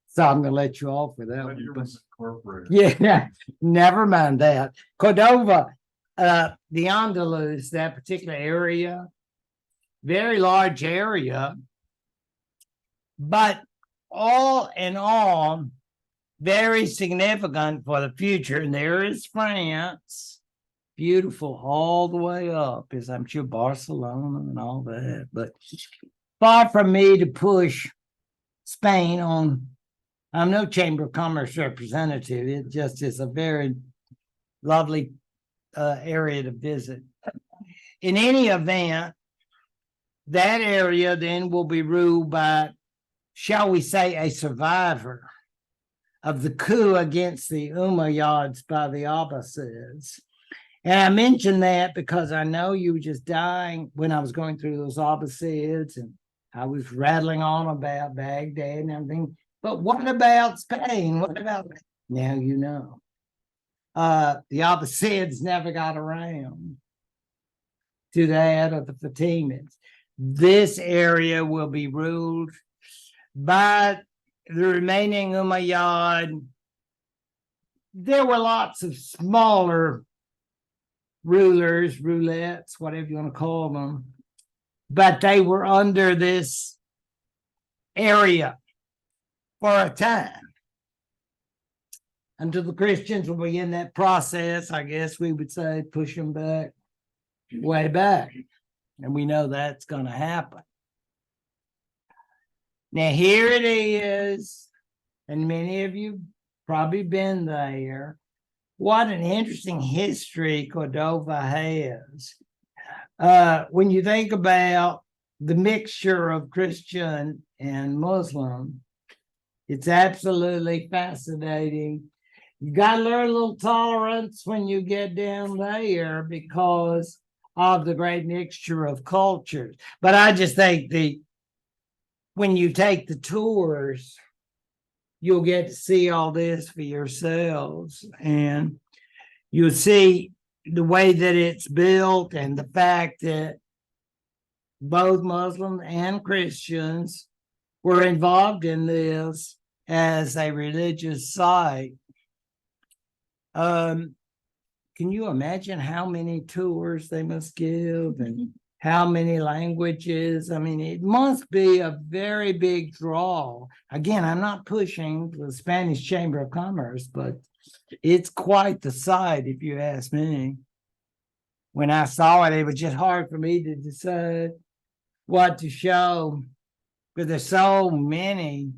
So I'm going to let you off with that one. Yeah, never mind that. Cordova, the Andalus, that particular area, very large area, but all in all, very significant for the future. And there is France, beautiful all the way up, as I'm sure Barcelona and all that. But far from me to push Spain on. I'm no Chamber of Commerce representative. It just is a very lovely area to visit. In any event, that area then will be ruled by, shall we say, a survivor of the coup against the Umayyads by the Abbasids. And I mention that because I know you were just dying when I was going through those Abbasids, and I was rattling on about Baghdad and everything. But what about Spain? What about, now you know. The Abbasids never got around to that of the Fatimids. This area will be ruled by the remaining Umayyad. There were lots of smaller rulers, roulettes, whatever you want to call them, but they were under this area for a time until the Christians will begin that process. I guess we would say push them back, way back. And we know that's going to happen. Now, here it is, and many of you probably been there. What an interesting history Cordova has. When you think about the mixture of Christian and Muslim, it's absolutely fascinating. You got to learn a little tolerance when you get down there because of the great mixture of cultures. But I just think when you take the tours, you'll get to see all this for yourselves. And you'll see the way that it's built and the fact that both Muslims and Christians were involved in this as a religious site. Can you imagine how many tours they must give and how many languages? I mean, it must be a very big draw. Again, I'm not pushing the Spanish Chamber of Commerce, but it's quite the sight, if you ask me. When I saw it, it was just hard for me to decide what to show, because there's so many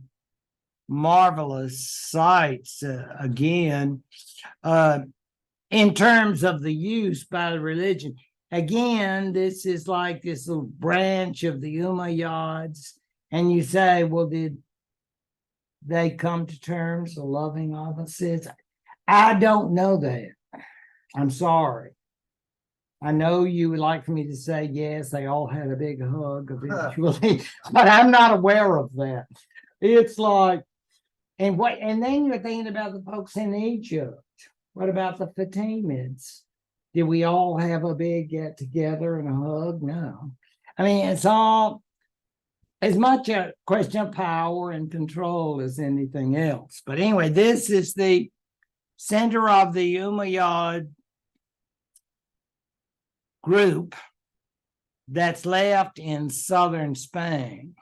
marvelous sights. Again, in terms of the use by the religion, again, this is like this little branch of the Umayyads, and you say, well, did they come to terms of loving opposites? I don't know that. I'm sorry. I know you would like for me to say, yes, they all had a big hug eventually, but I'm not aware of that. It's like, and then you're thinking about the folks in Egypt. What about the Fatimids? Did we all have a big get together and a hug? No. I mean, it's all as much a question of power and control as anything else. But anyway, this is the center of the Umayyad group that's left in southern Spain.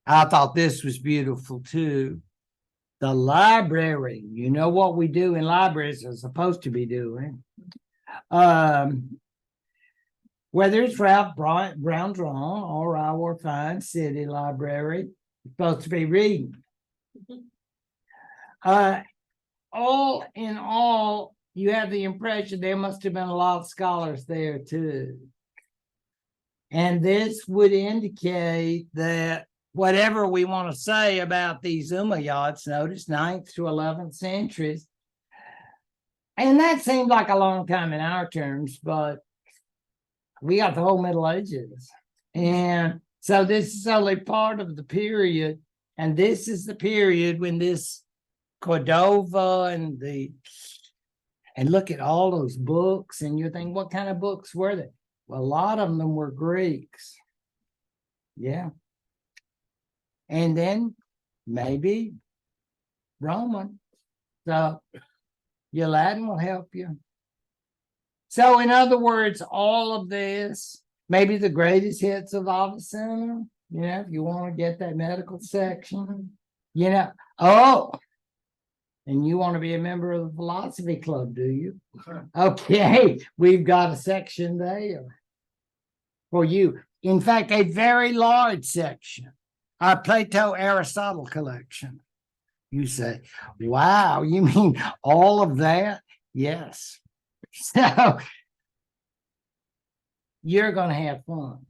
I thought this was beautiful too. The library, you know what we do in libraries are supposed to be doing. Whether it's Ralph Brown-Drawn or our fine city library, it's supposed to be reading. All in all, you have the impression there must have been a lot of scholars there too. And this would indicate that whatever we want to say about these Umayyads, notice 9th to 11th centuries, and that seemed like a long time in our terms, but we got the whole Middle Ages. And so this is only part of the period, and this is the period when this Cordova and look at all those books, and you think, what kind of books were they? Well, a lot of them were Greeks. Yeah. And then maybe Roman. So your Latin will help you. So in other words, all of this, maybe the greatest hits of Avicenna, if you want to get that medical section, and you want to be a member of the philosophy club, do you? Okay, we've got a section there for you. In fact, a very large section, our Plato Aristotle collection. You say, wow, you mean all of that? Yes. So you're going to have fun.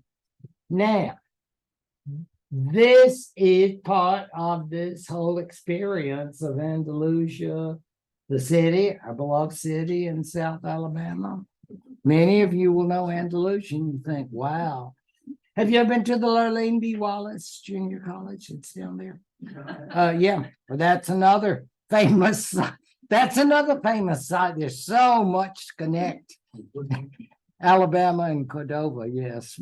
Now, this is part of this whole experience of Andalusia, the city, our beloved city in South Alabama. Many of you will know Andalusia and you think, wow. Have you ever been to the Lurleen B. Wallace Junior College? It's down there. Yeah, well, that's another famous site. There's so much to connect. Alabama and Cordova, yes.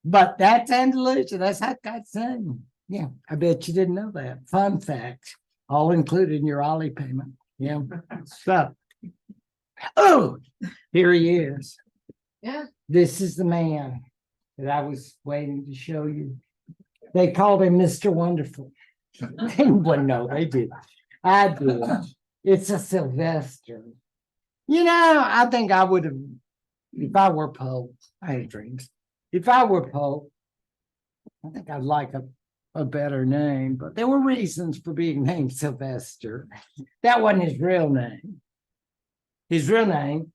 But that's Andalusia. That's how God's saying. Yeah, I bet you didn't know that. Fun fact, all included in your Ollie payment. Yeah. So, here he is. Yeah. This is the man that I was waiting to show you. They called him Mr. Wonderful. They wouldn't know. They did. I did. It's a Sylvester. I think I would have, if I were Pope, I had dreams. If I were Pope, I think I'd like a better name, but there were reasons for being named Sylvester. That wasn't his real name. His real name,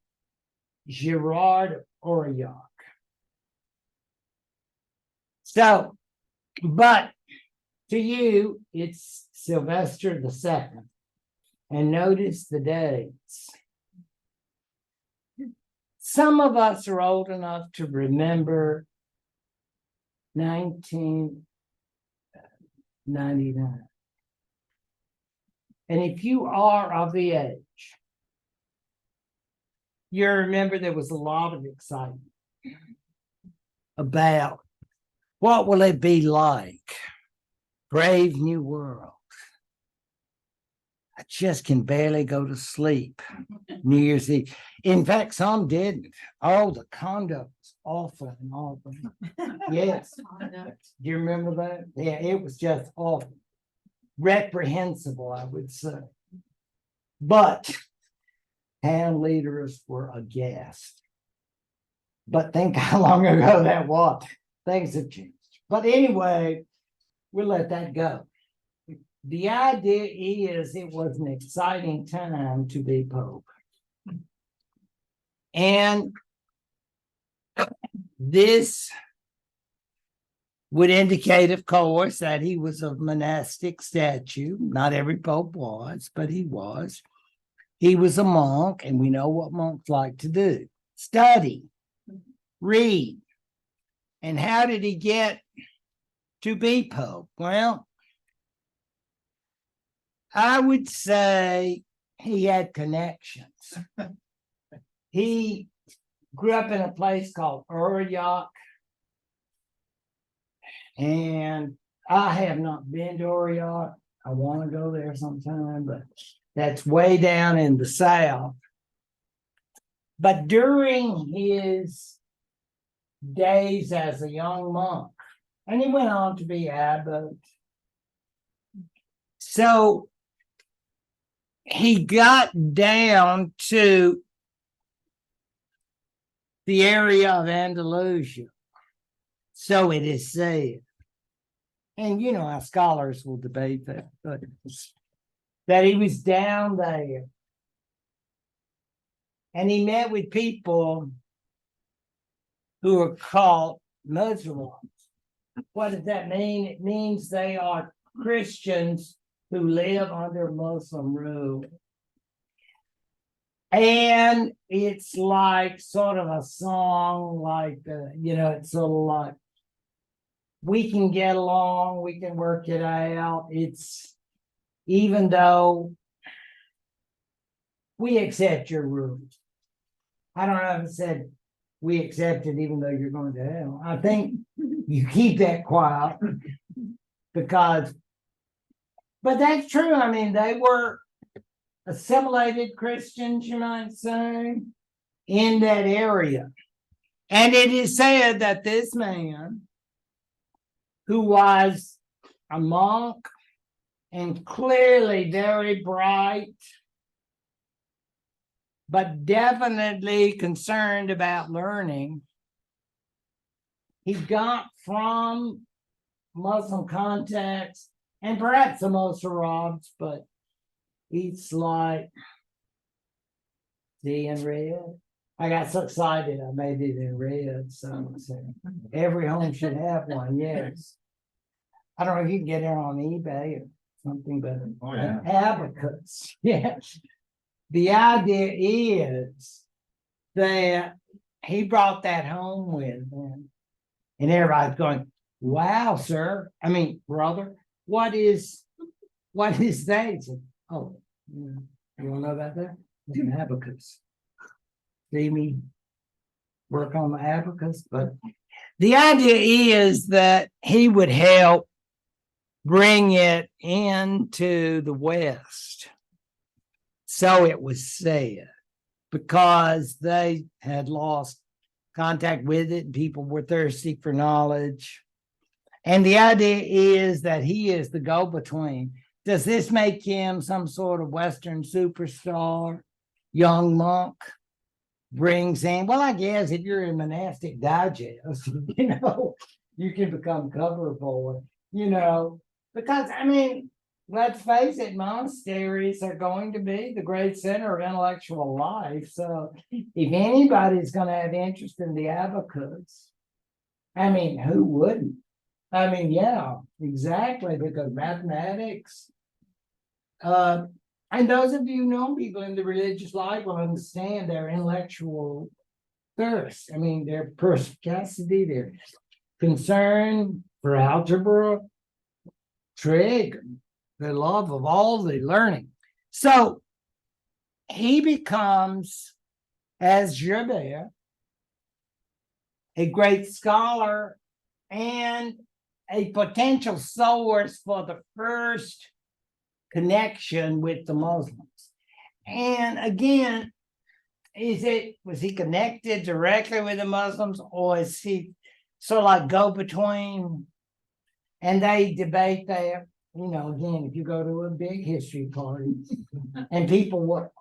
Gerard Aurillac. So, but to you, it's Sylvester the Second. And notice the dates. Some of us are old enough to remember 1999. And if you are of the age you remember there was a lot of excitement about what will it be like? Brave new world. I just can barely go to sleep. New Year's Eve. In fact, some didn't. Oh, the conduct was awful and all that. Yes. Do you remember that? Yeah, it was just awful. Reprehensible, I would say. But town leaders were aghast. But think how long ago that was. Things have changed. But anyway, we'll let that go. The idea is it was an exciting time to be Pope. And this would indicate, of course, that he was of monastic statute. Not every Pope was, but he was. He was a monk, and we know what monks like to do. Study, read. And how did he get to be Pope? Well, I would say he had connections. He grew up in a place called Uriak, and I have not been to Uriak. I want to go there sometime, but that's way down in the south. But during his days as a young monk, and he went on to be abbot, so he got down to the area of Andalusia. So it is said. And you know how scholars will debate that, but that he was down there. And he met with people who are called Muslims. What does that mean? It means they are Christians who live under Muslim rule. And it's like sort of a song, like, it's sort of like, we can get along, we can work it out. It's, even though we accept your rules. I don't know if it said we accept it even though you're going to hell. I think you keep that quiet because, but that's true. I mean, they were assimilated Christians, you might say, in that area. And it is said that this man, who was a monk and clearly very bright, but definitely concerned about learning, he got from Muslim context, and perhaps the Mosraves, but it's like, see in red. I got so excited I made it in red. So every home should have one, yes. I don't know if you can get it on eBay or something, but abacus, yes. The idea is that he brought that home with him. And everybody's going, wow, sir. I mean, brother, what is that? Said, oh, you want to know about that? It's an abacus. See me work on the abacus. But the idea is that he would help bring it into the West. So it was said, because they had lost contact with it and people were thirsty for knowledge. And the idea is that he is the go-between. Does this make him some sort of Western superstar? Young monk brings in, well, I guess if you're in Monastic Digest, you can become cover boy, because, I mean, let's face it, monasteries are going to be the great center of intellectual life. So if anybody's going to have interest in the abacus, I mean, who wouldn't? I mean, yeah, exactly, because mathematics, and those of you who know people in the religious life will understand their intellectual thirst. I mean, their perspicacity, their concern for algebra, trig, their love of all the learning. So he becomes as Gerbert, a great scholar and a potential source for the first connection with the Muslims. And again, was he connected directly with the Muslims, or is he sort of like go between? And they debate there. Again, if you go to a big history party and people will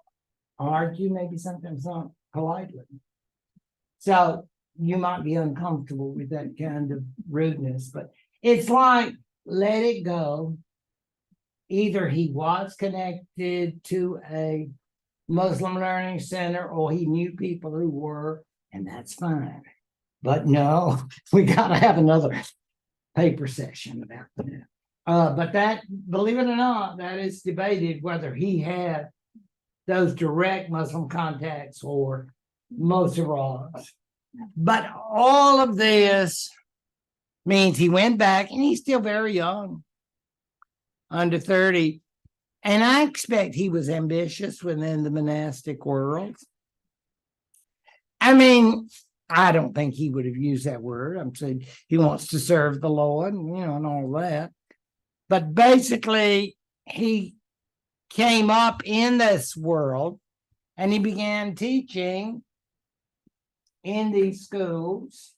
argue, maybe sometimes not politely. So you might be uncomfortable with that kind of rudeness, but it's like, let it go. Either he was connected to a Muslim learning center or he knew people who were, and that's fine. But no, we got to have another paper session about that. But that, believe it or not, that is debated whether he had those direct Muslim contacts or most of ours. But all of this means he went back, and he's still very young, under 30. And I expect he was ambitious within the monastic world. I mean, I don't think he would have used that word. I'm saying he wants to serve the Lord, and all that. But basically, he came up in this world and he began teaching in these schools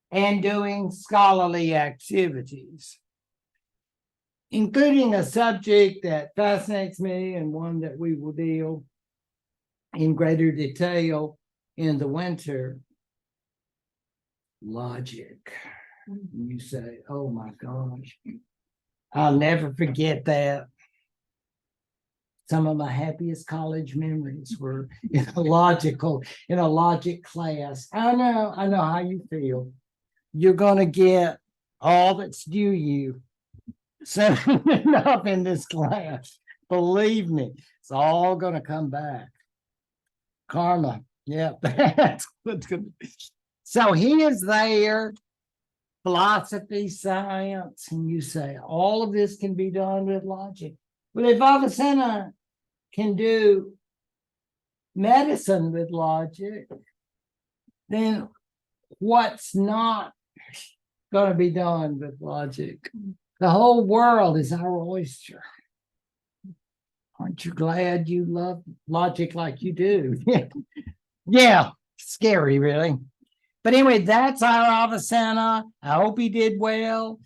and doing scholarly activities, including a subject that fascinates me and one that we will deal in greater detail in the winter: logic. You say, oh my gosh, I'll never forget that. Some of my happiest college memories were in a logic class. I know how you feel. You're going to get all that's due you soon enough in this class. Believe me, it's all going to come back. Karma. Yeah, that's what's going to be. So he is there, philosophy, science, and you say all of this can be done with logic. Well, if Avicenna can do medicine with logic, then what's not going to be done with logic? The whole world is our oyster. Aren't you glad you love logic like you do? Yeah, scary, really. But anyway, that's our Avicenna. I hope he did well.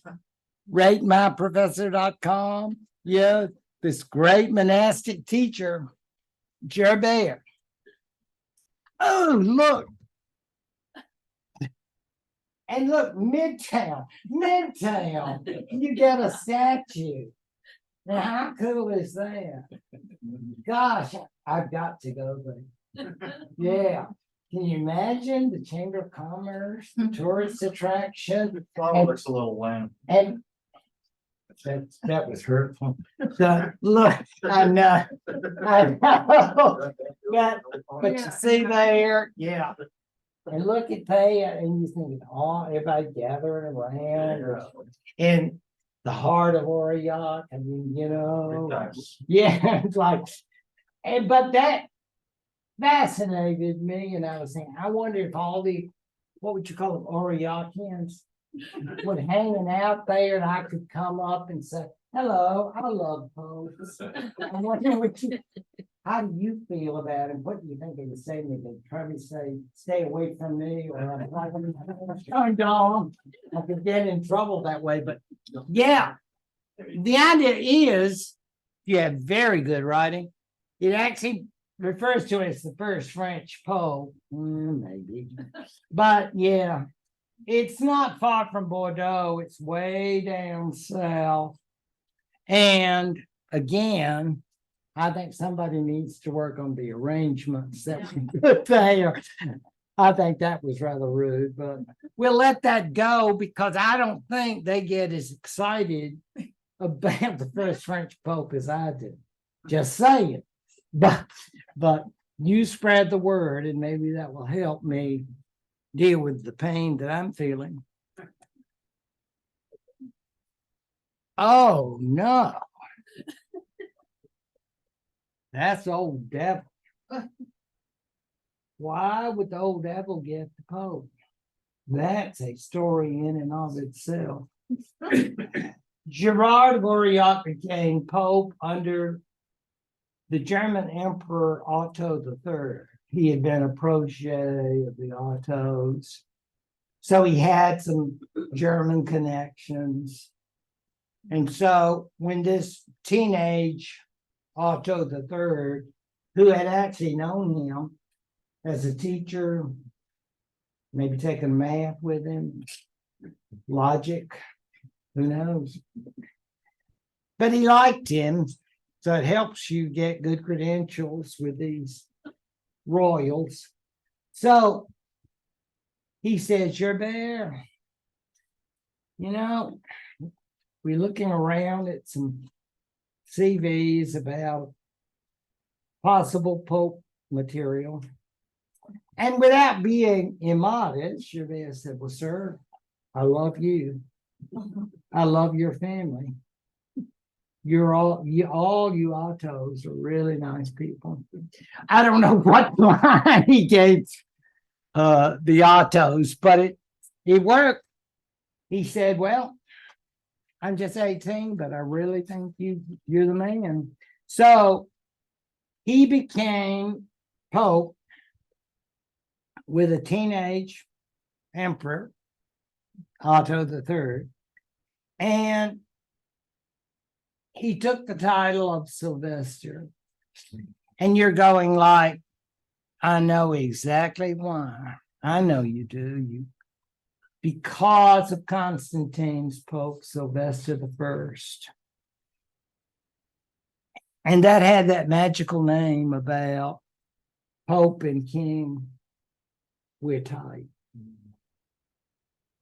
RateMyProfessor.com. Yeah, this great monastic teacher, Gerbert. Oh, look. And look, Midtown. You get a statue. Now, how cool is that? Gosh, I've got to go there. Yeah. Can you imagine the Chamber of Commerce, the tourist attraction? Probably looks a little lame. And that was hurtful. So, look, I know. But you see there, yeah. And look at that, and you think, oh, everybody gathering around in the heart of Aurillac. I mean, yeah, it's like, but that fascinated me, and I was saying, I wonder if all the, what would you call them, Aurillacians, were hanging out there, and I could come up and say, hello, I love pose. I wonder how do you feel about it? What do you think they would say to me? They'd probably say, stay away from me, or I'm like, I'm dumb. I could get in trouble that way, but yeah, the idea is, yeah, very good writing. It actually refers to it as the first French Poe, maybe, but yeah, it's not far from Bordeaux. It's way down south. And again, I think somebody needs to work on the arrangements that we put there. I think that was rather rude, but we'll let that go because I don't think they get as excited about the first French Pope as I do. Just saying. But you spread the word, and maybe that will help me deal with the pain that I'm feeling. Oh, no. That's old devil. Why would the old devil get the Pope? That's a story in and of itself. Gerard of Aurillac became Pope under the German Emperor Otto III. He had been a protege of the Ottos. So he had some German connections. And so when this teenage Otto III, who had actually known him as a teacher, maybe taking math with him, logic, who knows? But he liked him, so it helps you get good credentials with these royals. So he said, Gerbert, you know, we're looking around at some CVs about possible Pope material. And without being immodest, Gerbert said, well, sir, I love you. I love your family. You're all you Ottos are really nice people. I don't know what line he gave the Ottos, but it worked. He said, well, I'm just 18, but I really think you're the man. So he became Pope with a teenage emperor, Otto III, and he took the title of Sylvester. And you're going like, I know exactly why. I know you do. Because of Constantine's Pope Sylvester I. And that had that magical name about Pope and King. We're tight.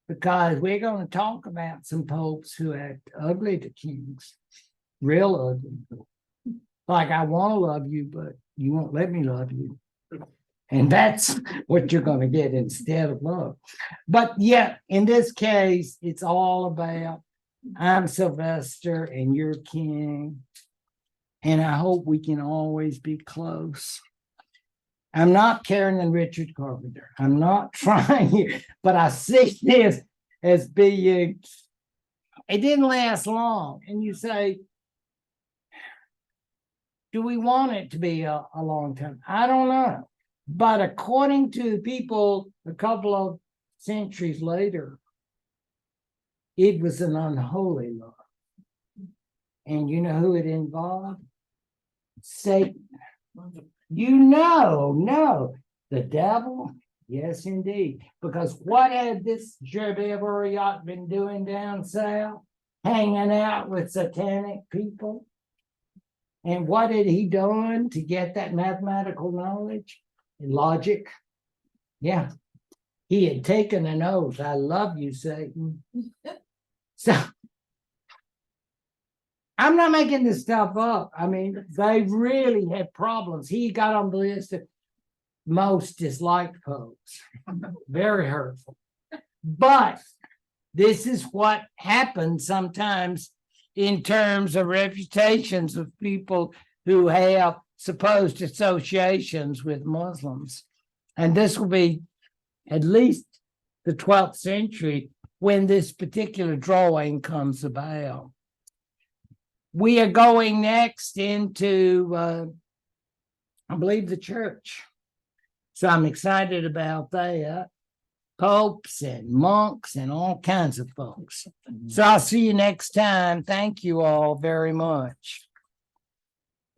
Because we're going to talk about some popes who act ugly to kings. Real ugly. Like, I want to love you, but you won't let me love you. And that's what you're going to get instead of love. But yeah, in this case, it's all about I'm Sylvester and you're king. And I hope we can always be close. I'm not Karen and Richard Carpenter. I'm not trying, but I see this as being, it didn't last long. And you say, do we want it to be a long time? I don't know. But according to people a couple of centuries later, it was an unholy love. And you know who it involved? Satan. No, the devil. Yes, indeed. Because what had this Gerbert of Aurillac been doing down south? Hanging out with satanic people. And what had he done to get that mathematical knowledge and logic? Yeah. He had taken an oath. I love you, Satan. So I'm not making this stuff up. I mean, they really had problems. He got on the list of most disliked popes. Very hurtful. But this is what happens sometimes in terms of reputations of people who have supposed associations with Muslims. And this will be at least the 12th century when this particular drawing comes about. We are going next into, I believe, the church. So I'm excited about that. Popes and monks and all kinds of folks. So I'll see you next time. Thank you all very much.